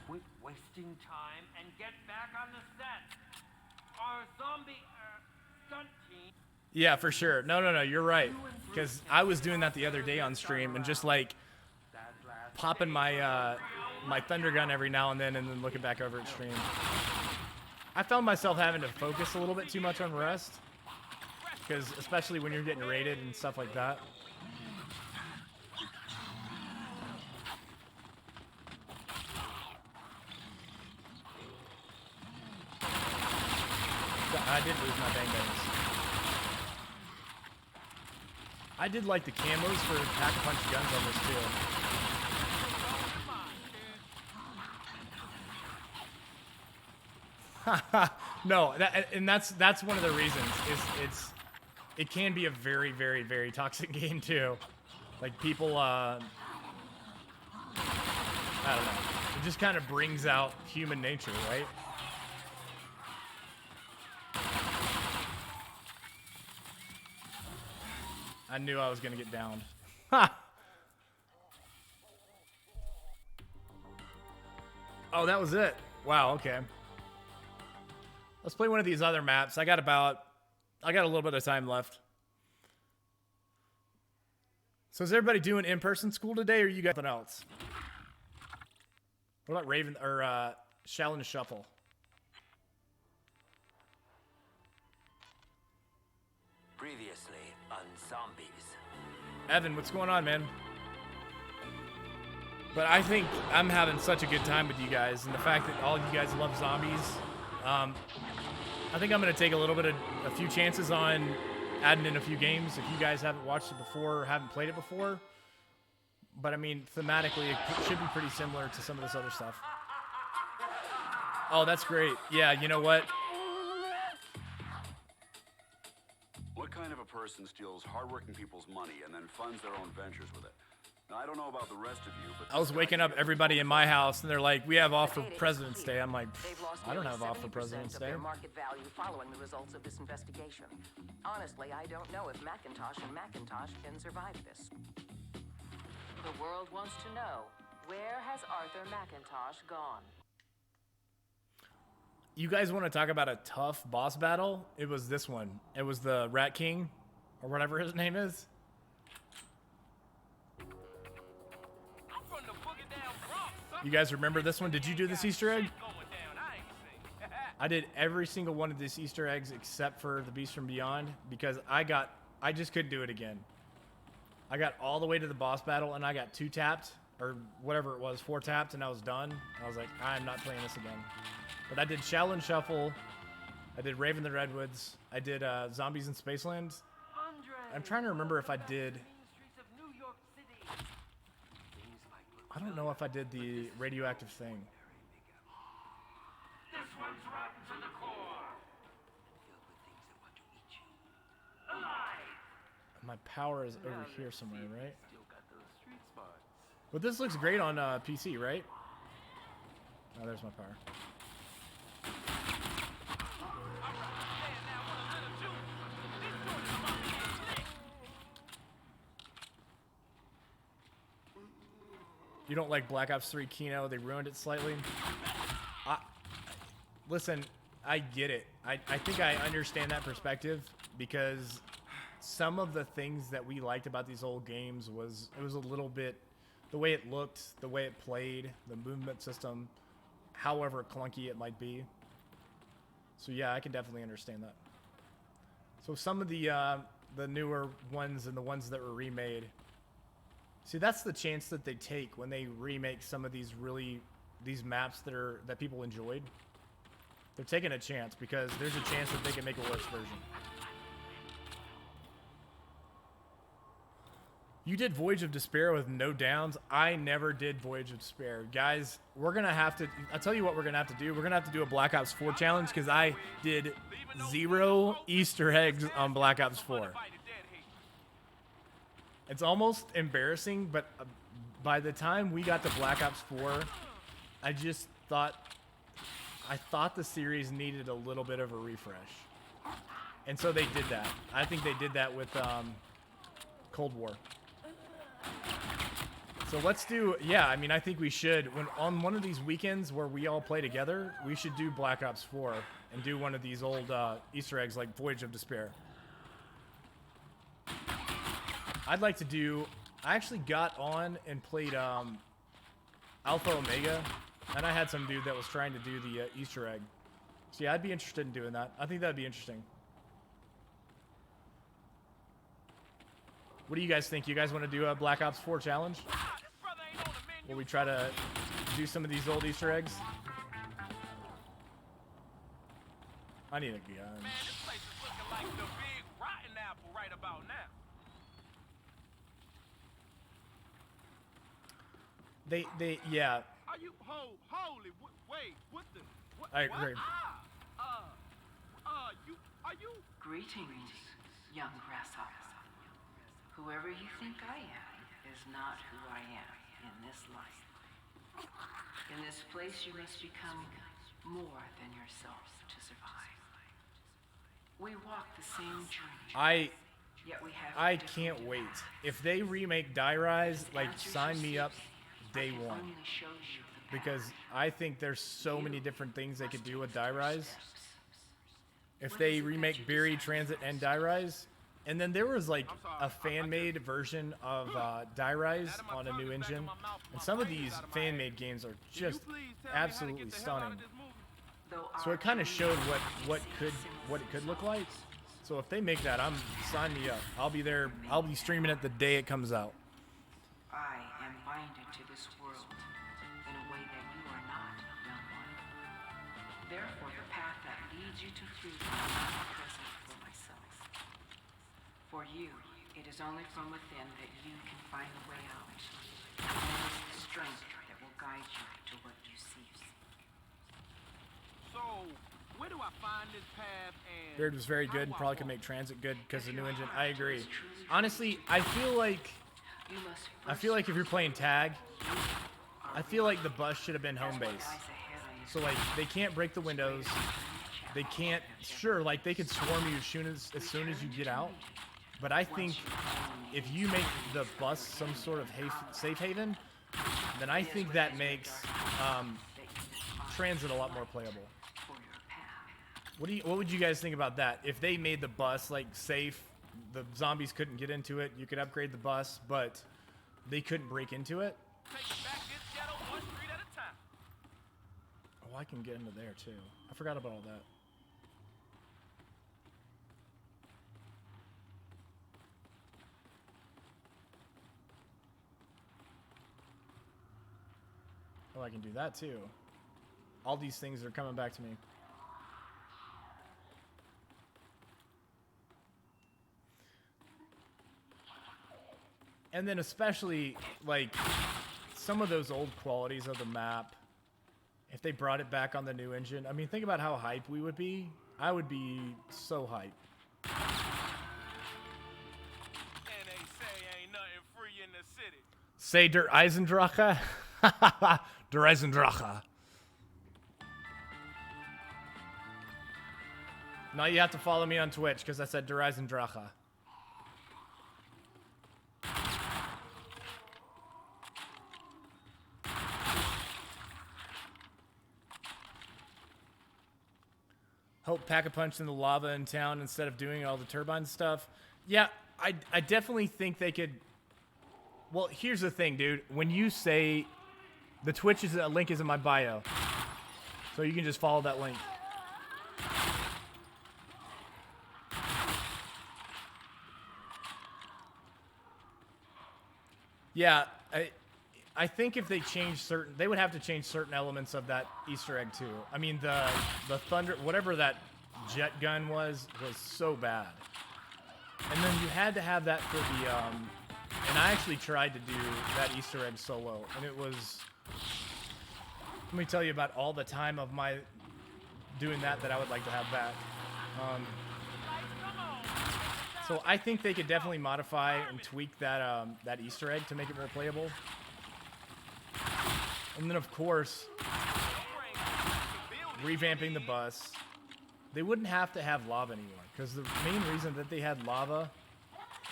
Quit wasting time and get back on the set. Our zombie stunt team. Yeah, for sure. No, you're right. Because I was doing that the other day on stream and just like popping my my thunder gun every now and then looking back over at stream. I found myself having to focus a little bit too much on Rust. Because especially when you're getting raided and stuff like that. I did lose my bang bangs. I did like the camos for pack-a-punch guns on this too. No, that's one of the reasons. It can be a very, very, very toxic game too. Like people, I don't know. It just kind of brings out human nature, right? I knew I was gonna get downed. Ha! Oh, that was it. Wow. Okay. Let's play one of these other maps. I got a little bit of time left. So is everybody doing in-person school today, or you got something else? What about Raven or Shaolin Shuffle? Previously on Zombies. Evan, what's going on, man? But I think I'm having such a good time with you guys, and the fact that all you guys love zombies. I think I'm gonna take a few chances on adding in a few games if you guys haven't watched it before or haven't played it before. But I mean, thematically, it should be pretty similar to some of this other stuff. Oh, that's great. Yeah, you know what? What kind of a person steals hardworking people's money and then funds their own ventures with it? Now, I don't know about the rest of you, but I was waking up everybody in my house, and they're like, "We have off for President's Day." I'm like, "I don't have off for President's Day." Their market value following the results of this investigation. Honestly, I don't know if Macintosh and Macintosh can survive this. The world wants to know, where has Arthur Macintosh gone? You guys want to talk about a tough boss battle? It was this one. It was the Rat King, or whatever his name is. I'm from the boogie down Bronx, son. You guys remember this one? Did you do this Easter egg? Shit going down, I ain't seen. I did every single one of these Easter eggs except for the Beast from Beyond because I just couldn't do it again. I got all the way to the boss battle and I got 2 tapped or whatever it was, 4 tapped, and I was done. I was like, I'm not playing this again. But I did Shaolin Shuffle. I did Raven the Redwoods. I did Zombies in Spaceland. I'm trying to remember if I did. I don't know if I did the radioactive thing. This one's rotten to the core. My power is over here somewhere, right? Still got those street spots. But this looks great on PC, right? Oh, there's my power. You don't like Black Ops 3 Kino? They ruined it slightly. Listen, I get it. I think I understand that perspective because some of the things that we liked about these old games was it was a little bit the way it looked, the way it played, the movement system, however clunky it might be. So yeah, I can definitely understand that. So some of the newer ones and the ones that were remade. See, that's the chance that they take when they remake some of these maps that people enjoyed. They're taking a chance because there's a chance that they can make a worse version. You did Voyage of Despair with no downs. I never did Voyage of Despair. Guys, we're going to have to... I'll tell you what we're going to have to do. We're going to have to do a Black Ops 4 challenge because I did 0 Easter eggs on Black Ops 4. It's almost embarrassing, but by the time we got to Black Ops 4, I just thought... I thought the series needed a little bit of a refresh. And so they did that. I think they did that with Cold War. So let's do, yeah, I mean, I think we should, on one of these weekends where we all play together, we should do Black Ops 4 and do one of these old Easter eggs like Voyage of Despair. I'd like to do, I actually got on and played Alpha Omega, and I had some dude that was trying to do the Easter egg. So yeah, I'd be interested in doing that. I think that'd be interesting. What do you guys think? You guys want to do a Black Ops 4 challenge? Will we try to do some of these old Easter eggs? I need a gun. Man, this place is looking like the big rotten apple right about now. yeah. Are you holy? Wait, what the? What, I what? agree. Are you? Greetings, young grasshopper. Whoever you think I am is not who I am in this life. In this place, you must become more than yourself to survive. We walk the same journey. Yet we have I different can't wait. paths. If they remake Die Rise, like Answers sign you me seek, up day I can one. only show you the Because path. I think there's so many different things they could do with Die Rise. Steps. If What they is it that remake you Beery desire Transit most? and Die Rise, and then there was like I'm sorry, a I fan-made version of Die Rise Now that my on a tongue new is back engine, in my mouth, and my some of brain is these out of my fan-made games are Can you just please tell me how to absolutely get the hell out stunning. of this movie? Though So our it kind of journey showed is what could look like. So if they make that, sign me up. I'll be there. I'll be streaming it the day it comes out. I am binded to this world in a way that you are not, young one. Therefore, the path that leads you to freedom is not present for myself. For you, it is only from within that you can find the way out. And it is the strength that will guide you to what you seek. So, where do I find this path and Beard was very how good do and I probably could walk? make Transit good because the new engine. I agree. Honestly, I feel like You must if you're playing tag, I feel like the bus should have been home base. So like they can't break the windows. They can't. Sure, like they could swarm you as soon as you get out. But I think if you make the bus some sort of safe haven, then I think that makes Transit a lot more playable. for your path. What would you guys think about that? If they made the bus like safe, the zombies couldn't get into it. You could upgrade the bus, but they couldn't break into it. Take back this ghetto one street at a time. Oh, I can get into there too. I forgot about all that. Oh, I can do that too. All these things are coming back to me. And then especially like some of those old qualities of the map, if they brought it back on the new engine, I mean, think about how hype we would be. I would be so hype. And they say ain't nothing free in the city. Say Der Eisendrache? Der Eisendrache. Now you have to follow me on Twitch because I said Der Eisendrache. Hope Pack-a-Punch in the lava in town instead of doing all the turbine stuff. Yeah, I definitely think they could. Well, here's the thing, dude. When you say the Twitch link is in my bio, so you can just follow that link. Yeah, I think if they change they would have to change certain elements of that Easter egg too. I mean, the thunder, whatever that jet gun was so bad. And then you had to have that for the, and I actually tried to do that Easter egg solo, and it was, let me tell you about all the time of my doing that I would like to have back. So I think they could definitely modify and tweak that that Easter egg to make it more playable. And then of course, revamping the bus. They wouldn't have to have lava anymore because the main reason that they had lava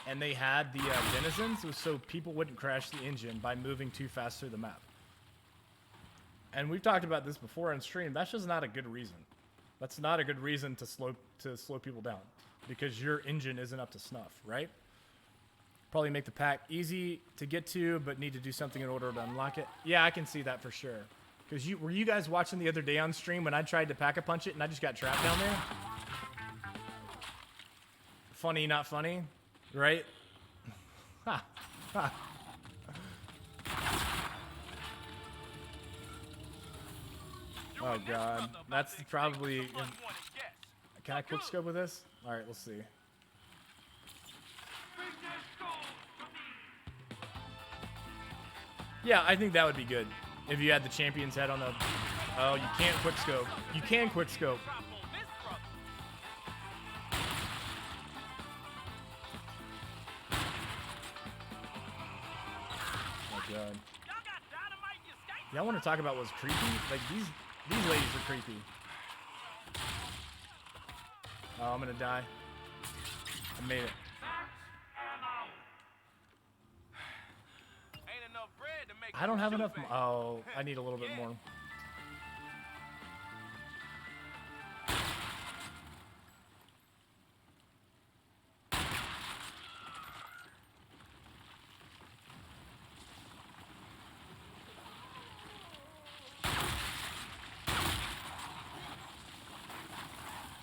and they had the denizens was so people wouldn't crash the engine by moving too fast through the map. And we've talked about this before on stream. That's just not a good reason. That's not a good reason to slow people down because your engine isn't up to snuff, right? Probably make the pack easy to get to, but need to do something in order to unlock it. Yeah, I can see that for sure. Because were you guys watching the other day on stream when I tried to pack-a-punch it and I just got trapped down there? Funny, not funny, right? Ha, ha. Oh god, that's probably. Can I quick scope with this? All right, let's see. Yeah, I think that would be good. If you had the champion's head on the... Oh, you can't quick scope. You can quick scope. Drop on this brother. Oh, God. Y'all got dynamite in your skate? Y'all want to talk about what's creepy? Like, these ladies are creepy. Oh, I'm gonna die. I made it. Ain't enough bread to make I don't have you enough... shoot back. Oh, I need a little bit more.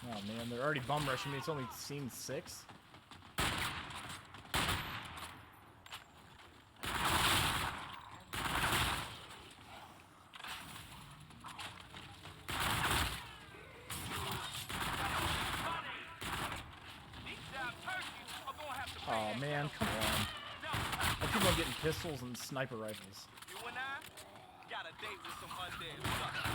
Oh man, they're already bum rushing me. It's only scene 6. These job turkeys are gonna have to pay Oh that man, stuff. come on. Now, I keep on getting pistols and sniper rifles. you and I got a date with some undead suckers.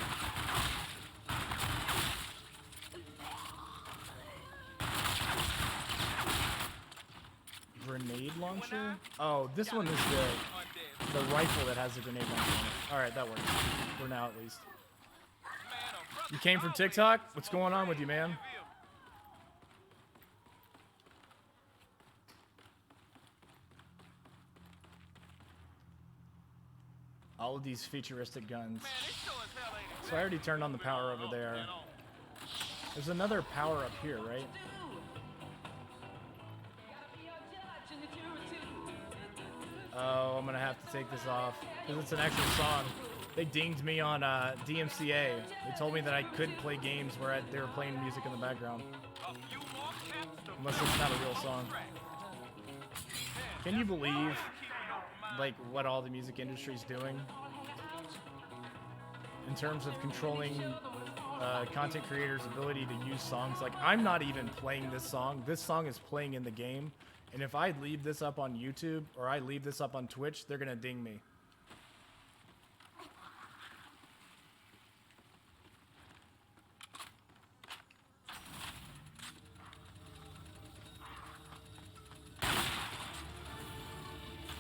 Grenade launcher? Oh, this one is Undead. the rifle that has the grenade launcher on it. Alright, that works. For now, at least. Man, a brother You came from always TikTok? needs What's some more going on with bread. you, man? All of these futuristic guns. Man, it sure as hell ain't So I already turned on the power over there. at all. There's another power up here, right? Oh, I'm gonna have to take this off because it's an actual song. They dinged me on DMCA. They told me that I couldn't play games where they were playing music in the background, A few more caps to unless it's not a real song. Can you believe, like, what all the music industry's doing in terms of controlling content creators' ability to use songs? Like, I'm not even playing this song. This song is playing in the game. And if I leave this up on YouTube or I leave this up on Twitch, they're gonna ding me.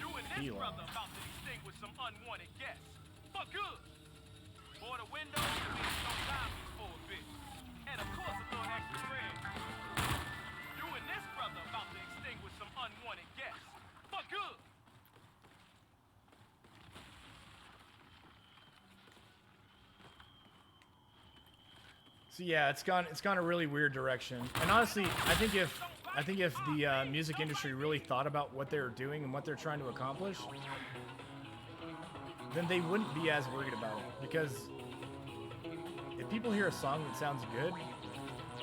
You and his Elon. brother about to distinguish some unwanted guests. For good. For the windows, we need some zombies for a bit. And of course, a little extra bread. You and this brother about to extinguish some unwanted guests. For good. So yeah, it's gone a really weird direction. And honestly, I think if the music industry really thought about what they're doing and what they're trying to accomplish, then they wouldn't be as worried about it. Because if people hear a song that sounds good,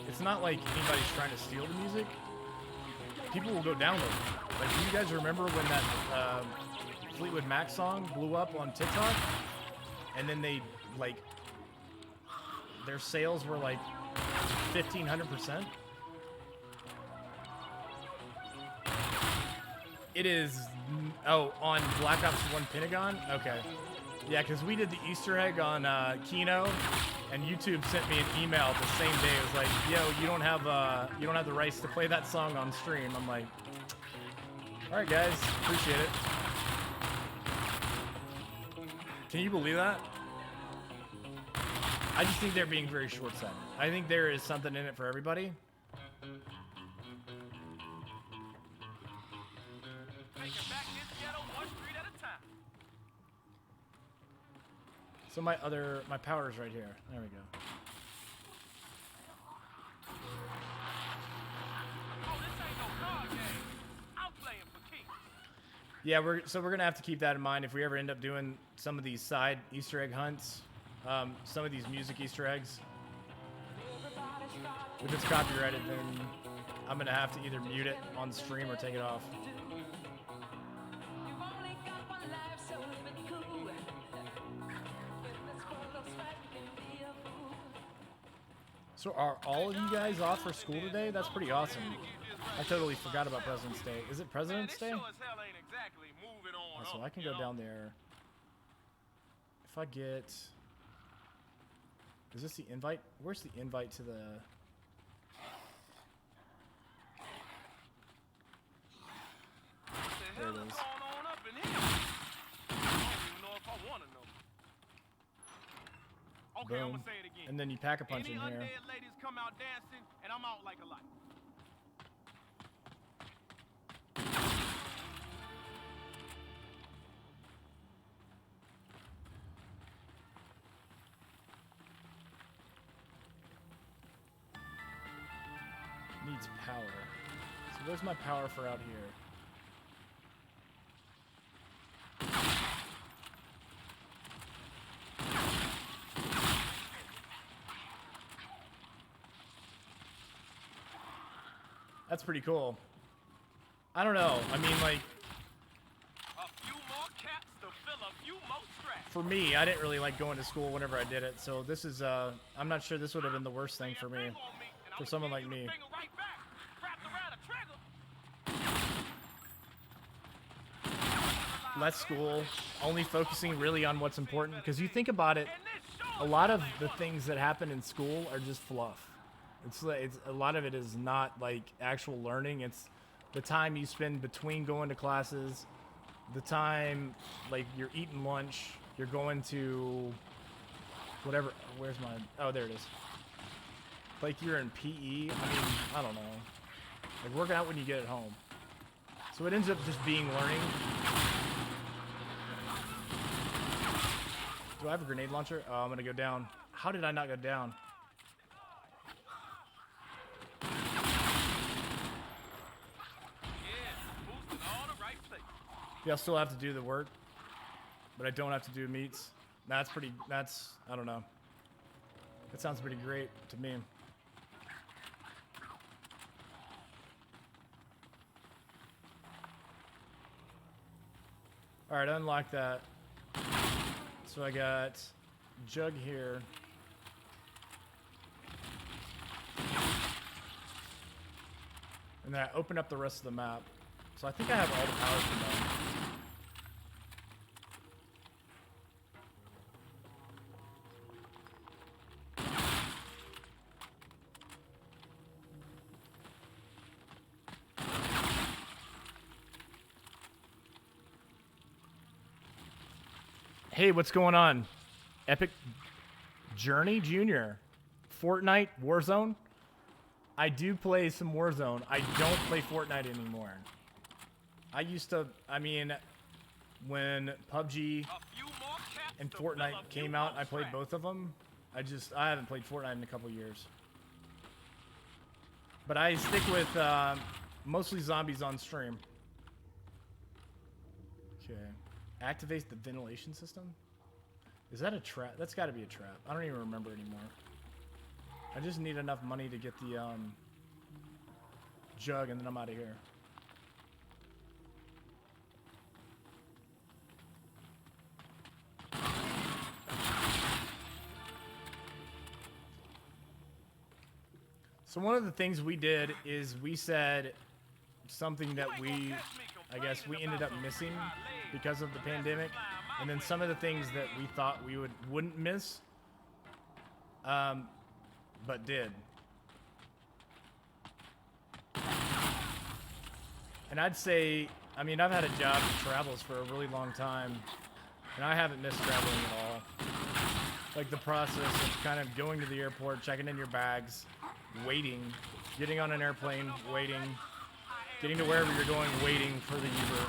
it's not like anybody's trying to steal the music. People will go download it. Like, do you guys remember when that Fleetwood Mac song blew up on TikTok? And then they, like, their sales were like 1,500%. It is, oh, on Black Ops 1 Pentagon? Okay. Yeah, because we did the Easter egg on Kino, and YouTube sent me an email the same day. It was like, yo, you don't have the rights to play that song on stream. I'm like, all right, guys, appreciate it. Can you believe that? I just think they're being very short-sighted. I think there is something in it for everybody. Taking back this ghetto one street at a time. So my power's right here. There we go. Oh, this ain't no card game. I'm playing for keeps. Yeah, we're gonna have to keep that in mind if we ever end up doing some of these side Easter egg hunts, some of these music Easter eggs. If it's copyrighted, then I'm gonna have to either mute it on stream or take it off. So are all of you guys off for school today? That's pretty awesome. I totally forgot about President's Day. Is it Man, President's this Day? sure as hell ain't exactly moving on So up, I can you go know? down there. I get... Is this the invite? Where's the invite to the... What the There hell it is is. going on up in here? I don't even know if I want to know. Okay, I'm Boom. gonna say it again. And then you pack a punch Any in here. undead ladies come out dancing, and I'm out like a light. Needs power. So where's my power for out here? That's pretty cool. I don't know. I mean, like, A few more caps to fill a few more straps. for me, I didn't really like going to school whenever I did it. So this is, I'm not sure this would have been the worst thing for me. Bang on me, and For I'ma someone give like you the me. finger right back, wrapped around a trigger. Less school, only focusing really on what's important. Because you think about it, a lot of the things that happen in school are just fluff. It's a lot of it is not like actual learning. It's the time you spend between going to classes, the time like you're eating lunch, you're going to whatever. Where's my? Oh, there it is. Like you're in PE. I mean, I don't know. Like working out when you get at home. So it ends up just being learning. Do I have a grenade launcher? Oh, I'm gonna go down. How did I not go down? Boosting all the right places. Yeah, I still have to do the work, but I don't have to do meets. That's I don't know. That sounds pretty great to me. All right, unlock that. So I got jug here. And then I open up the rest of the map. So I think I have all the powers from them. Hey, what's going on? Epic Journey Jr. Fortnite Warzone? I do play some Warzone. I don't play Fortnite anymore. I used to, I mean, when PUBG A few more caps and to fill a Fortnite few came out, more I played straps. both of them. I haven't played Fortnite in a couple years. But I stick with mostly zombies on stream. Okay. Activate the ventilation system? Is that a trap? That's got to be a trap. I don't even remember anymore. I just need enough money to get the jug and then I'm out of here. So one of the things we did is we said something that I guess we ended up missing because of the pandemic, and then some of the things that we thought we wouldn't miss, but did. And I'd say, I mean, I've had a job that travels for a really long time, and I haven't missed traveling at all. Like the process of kind of going to the airport, checking in your bags, waiting, getting on an airplane, waiting, getting to wherever you're going, waiting for the Uber.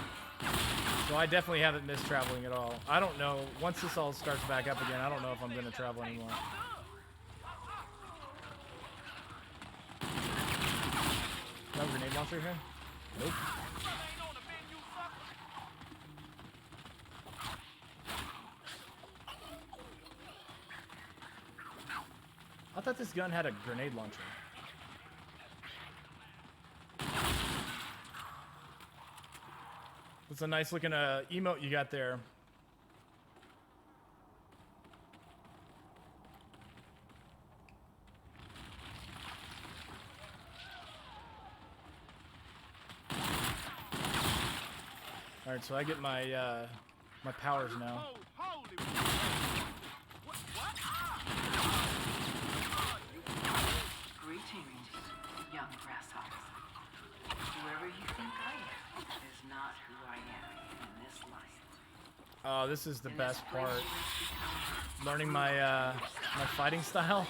So I definitely haven't missed traveling at all. I don't know, once this all starts back up again, I don't know if I'm going to travel anymore. Do I have a grenade launcher here? Nope. I thought this gun had a grenade launcher. That's a nice looking emote you got there. All right, so I get my my powers now. Holy Greetings, young grasshoppers. Whoever you think I am is not who I am in this life. Oh, this is the In best this place part. you must become Learning my my fighting style.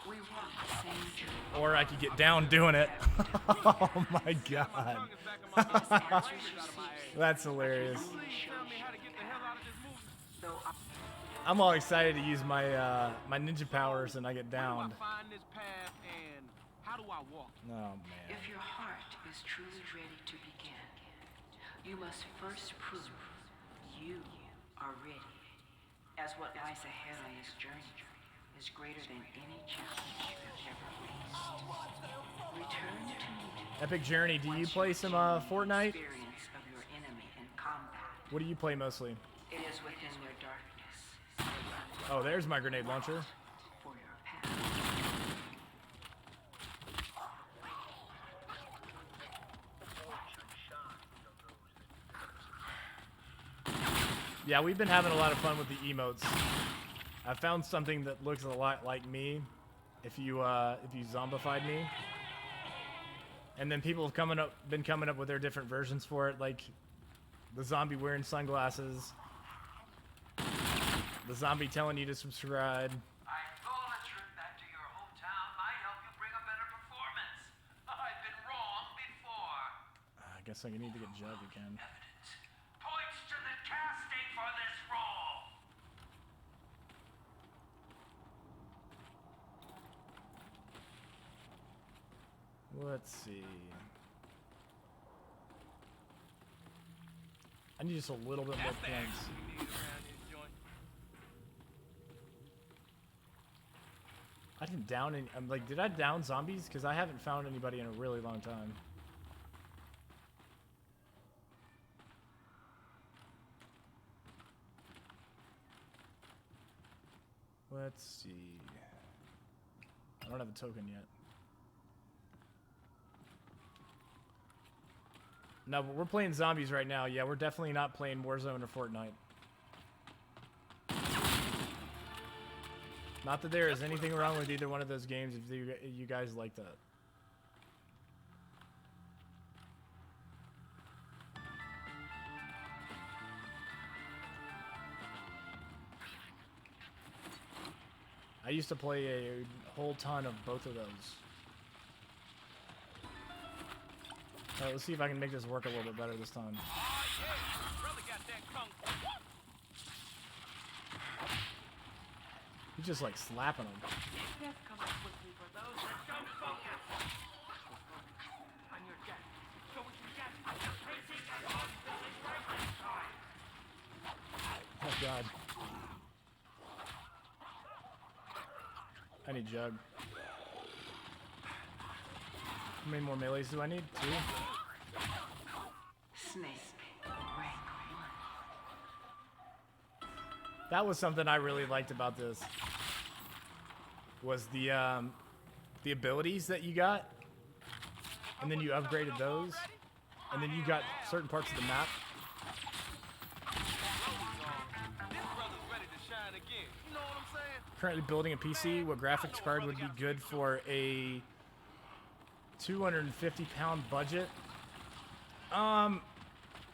We walk the same journey. Or I could get down doing it. Oh my god. That's hilarious. Though I I'm all excited to use my my ninja powers and I get downed. Find this path and how do I walk? Oh man. If your heart is truly ready to begin, you must first prove you are ready. As what lies ahead on this journey is greater than any challenge you have ever faced. Return to me. Epic Journey, do you play some Fortnite? Experience of your enemy in combat. What do you play mostly? It is within their darkness. They run Oh, there's my grenade launcher. for your path. Yeah, we've been having a lot of fun with the emotes. I found something that looks a lot like me if you zombified me. And then people have been coming up with their different versions for it, like the zombie wearing sunglasses, the zombie telling you to subscribe. I thought a trip back to your hometown might help you bring a better performance. I've been wrong before. I guess I need to get Jug again. Evidence points to the casting for this role. Let's see. I need just a little bit more That's the points. action we need around this joint. I didn't down any. I'm like, did I down zombies? Because I haven't found anybody in a really long time. Let's see. I don't have a token yet. No, but we're playing zombies right now. Yeah, we're definitely not playing Warzone or Fortnite. Not that there is anything wrong with either one of those games if you guys like that. I used to play a whole ton of both of those. Alright, let's see if I can make this work a little bit better this time. Oh yeah, brother got that kung fu. He's just like slapping them. Death comes quickly for those that don't focus. On your deck, so we can get tracing and hospitals right this time. Oh god. I need Jug. How many more melees do I need? 2? Snake, rank 1. That was something I really liked about this. Was the abilities that you got, and then you upgraded those, and then you got certain parts of the map. This brother's ready to shine again. You know what I'm saying? Currently building a PC. What graphics card would be good for a 250-pound budget?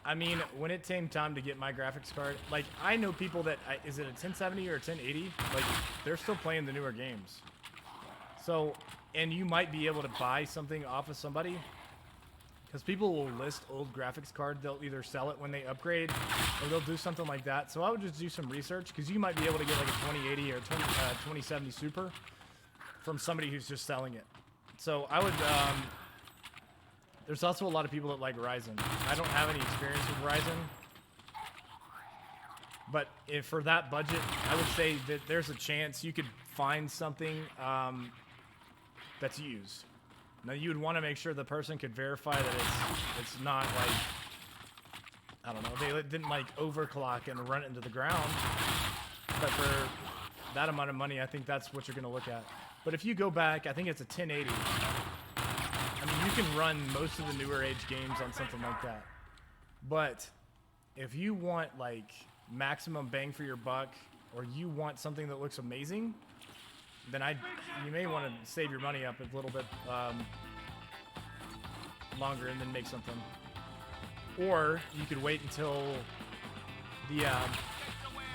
I mean, when it came time to get my graphics card, like, I know people that, is it a 1070 or a 1080? Like, they're still playing the newer games. So, and you might be able to buy something off of somebody. Because people will list old graphics card. They'll either sell it when they upgrade, or they'll do something like that. So I would just do some research, because you might be able to get like a 2080 or 2070 Super from somebody who's just selling it. So I would, there's also a lot of people that like Ryzen. I don't have any experience with Ryzen. But if for that budget, I would say that there's a chance you could find something that's used. Now you would want to make sure the person could verify that it's not like, I don't know, they didn't like overclock and run it into the ground. But for that amount of money, I think that's what you're going to look at. But if you go back, I think it's a 1080. I mean, you can run most of the newer age games on something like that. But if you want like maximum bang for your buck or you want something that looks amazing, then you may want to save your money up a little bit longer and then make something. Or you could wait until the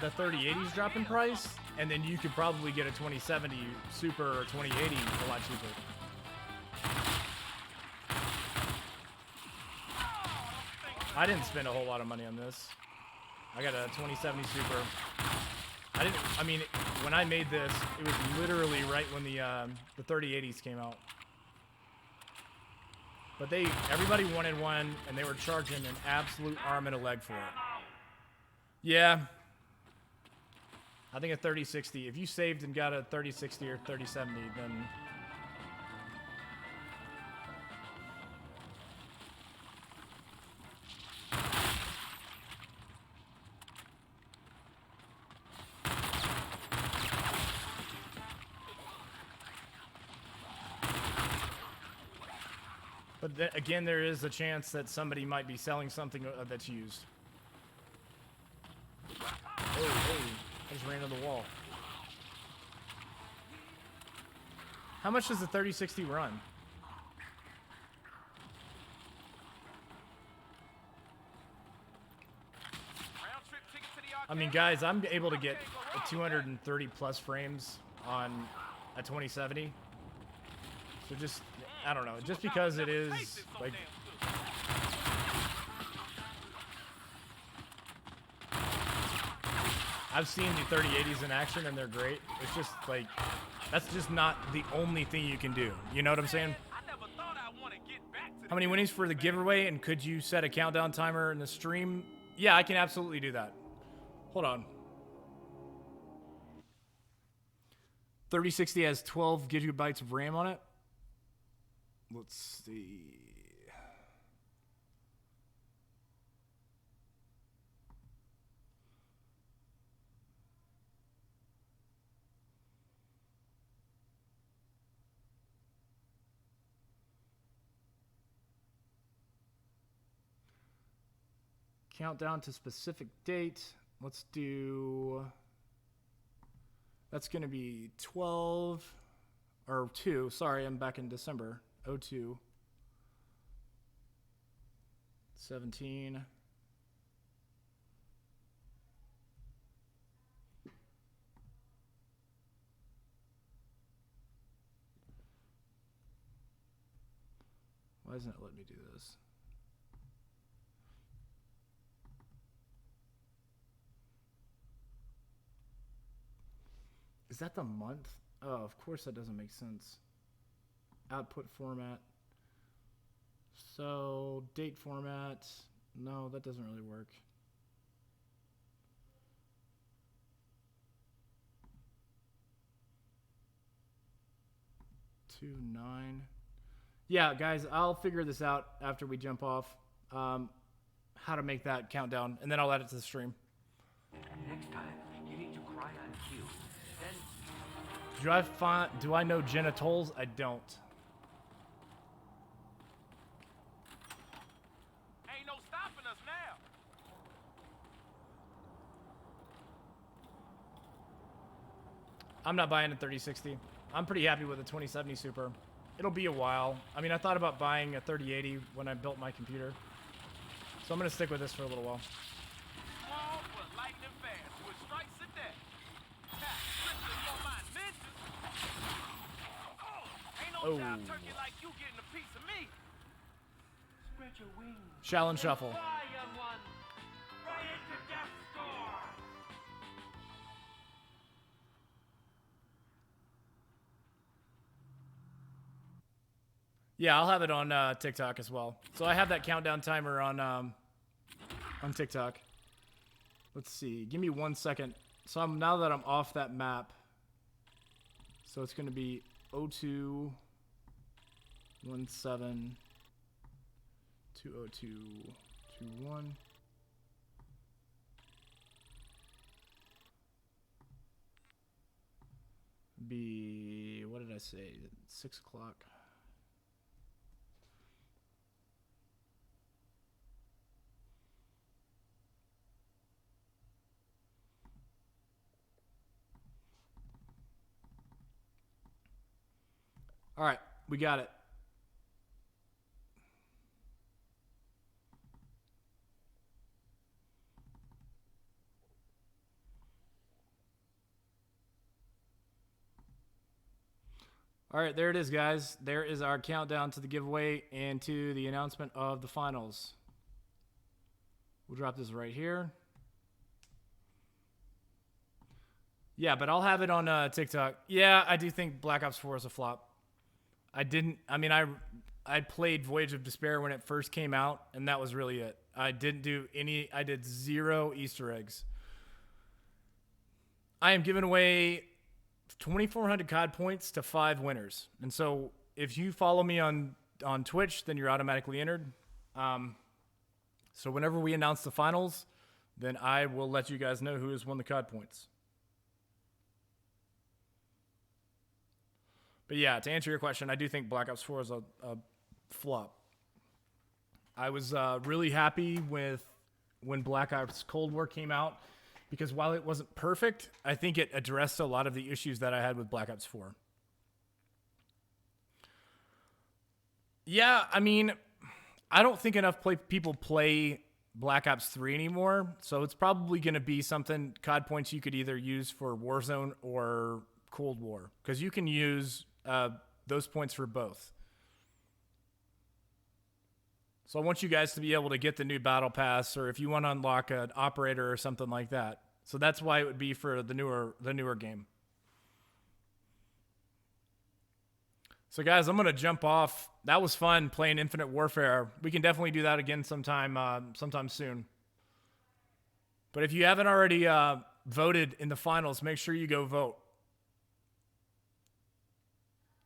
3080s drop in price, and then you could probably get a 2070 Super or 2080 a lot cheaper. I didn't spend a whole lot of money on this. I got a 2070 Super. I mean, when I made this, it was literally right when the 3080s came out. But everybody wanted one, and they were charging an absolute arm and a leg for it. Yeah. I think a 3060, if you saved and got a 3060 or 3070, then... But again, there is a chance that somebody might be selling something that's used. Oh, hey, I just ran into the wall. How much does the 3060 run? I mean, guys, I'm able to get 230 plus frames on a 2070. So just, I don't know, just because it is like... I've seen the 3080s in action and they're great. It's just like, that's just not the only thing you can do. You know what I'm saying? How many winnings for the giveaway, and could you set a countdown timer in the stream? Yeah, I can absolutely do that. Hold on. 3060 has 12 gigabytes of RAM on it. Let's see. Countdown to specific date. Let's do... That's going to be 12 or 2. Sorry, I'm back in December. 02. 17. Why doesn't it let me do this? Is that the month? Oh, of course that doesn't make sense. Output format. So, date format. No, that doesn't really work. Two, 9. Yeah, guys, I'll figure this out after we jump off. How to make that countdown, and then I'll add it to the stream. Next time, you need to cry on cue. Then Do I know genitals? I don't. Ain't no stopping us now. I'm not buying a 3060. I'm pretty happy with a 2070 Super. It'll be a while. I mean, I thought about buying a 3080 when I built my computer. So I'm going to stick with this for a little while. Small but lightning fast with strikes of death. Strictly for my ninjas. Ain't no job turkey like you getting a piece of me. Spread your wings. Shallon Shuffle. Fly, young one. Right into Death Star. Yeah, I'll have it on TikTok as well. So I have that countdown timer on TikTok. Let's see. Give me 1 second. So now that I'm off that map, so it's going to be 02 17 202 21. Be, what did I say? 6 o'clock. All right, we got it. All right, there it is, guys. There is our countdown to the giveaway and to the announcement of the finals. We'll drop this right here. Yeah, but I'll have it on TikTok. Yeah, I do think Black Ops 4 is a flop. I played Voyage of Despair when it first came out, and that was really it. I did 0 Easter eggs. I am giving away 2,400 COD points to 5 winners. And so if you follow me on Twitch, then you're automatically entered. So whenever we announce the finals, then I will let you guys know who has won the COD points. But yeah, to answer your question, I do think Black Ops 4 is a flop. I was really happy with when Black Ops Cold War came out, because while it wasn't perfect, I think it addressed a lot of the issues that I had with Black Ops 4. Yeah, I mean, I don't think enough people play Black Ops 3 anymore, so it's probably going to be something, COD points you could either use for Warzone or Cold War, because you can use those points for both. So I want you guys to be able to get the new battle pass, or if you want to unlock an operator or something like that. So that's why it would be for the newer game. So guys, I'm gonna jump off. That was fun playing Infinite Warfare. We can definitely do that again sometime soon. But if you haven't already voted in the finals, make sure you go vote.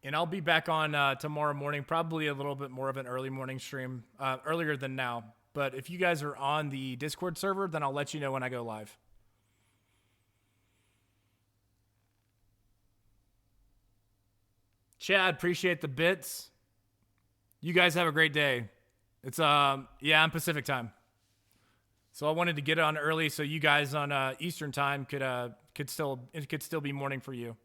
And I'll be back on tomorrow morning, probably a little bit more of an early morning stream, earlier than now. But if you guys are on the Discord server, then I'll let you know when I go live. Chad, appreciate the bits. You guys have a great day. It's I'm Pacific time. So I wanted to get it on early so you guys on Eastern time could still be morning for you.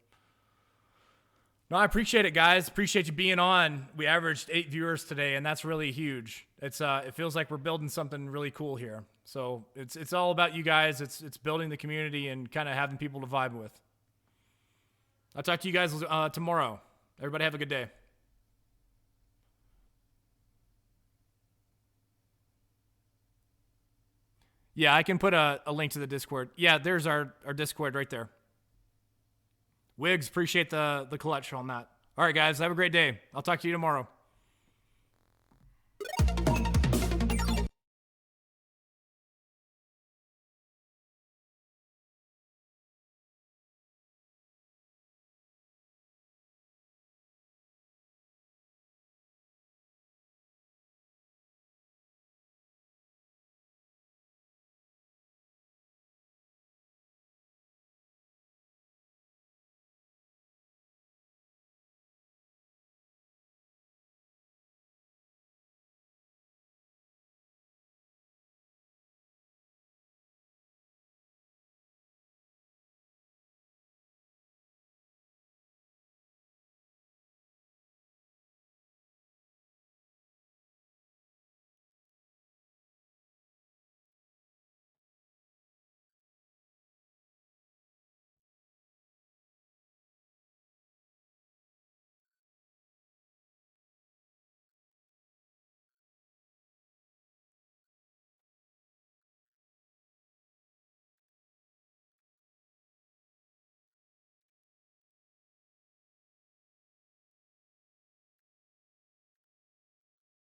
No, I appreciate it, guys. Appreciate you being on. We averaged 8 viewers today, and that's really huge. It's it feels like we're building something really cool here. So it's all about you guys. It's building the community and kind of having people to vibe with. I'll talk to you guys tomorrow. Everybody have a good day. Yeah, I can put a link to the Discord. Yeah, there's our Discord right there. Wiggs, appreciate the clutch on that. All right, guys, have a great day. I'll talk to you tomorrow.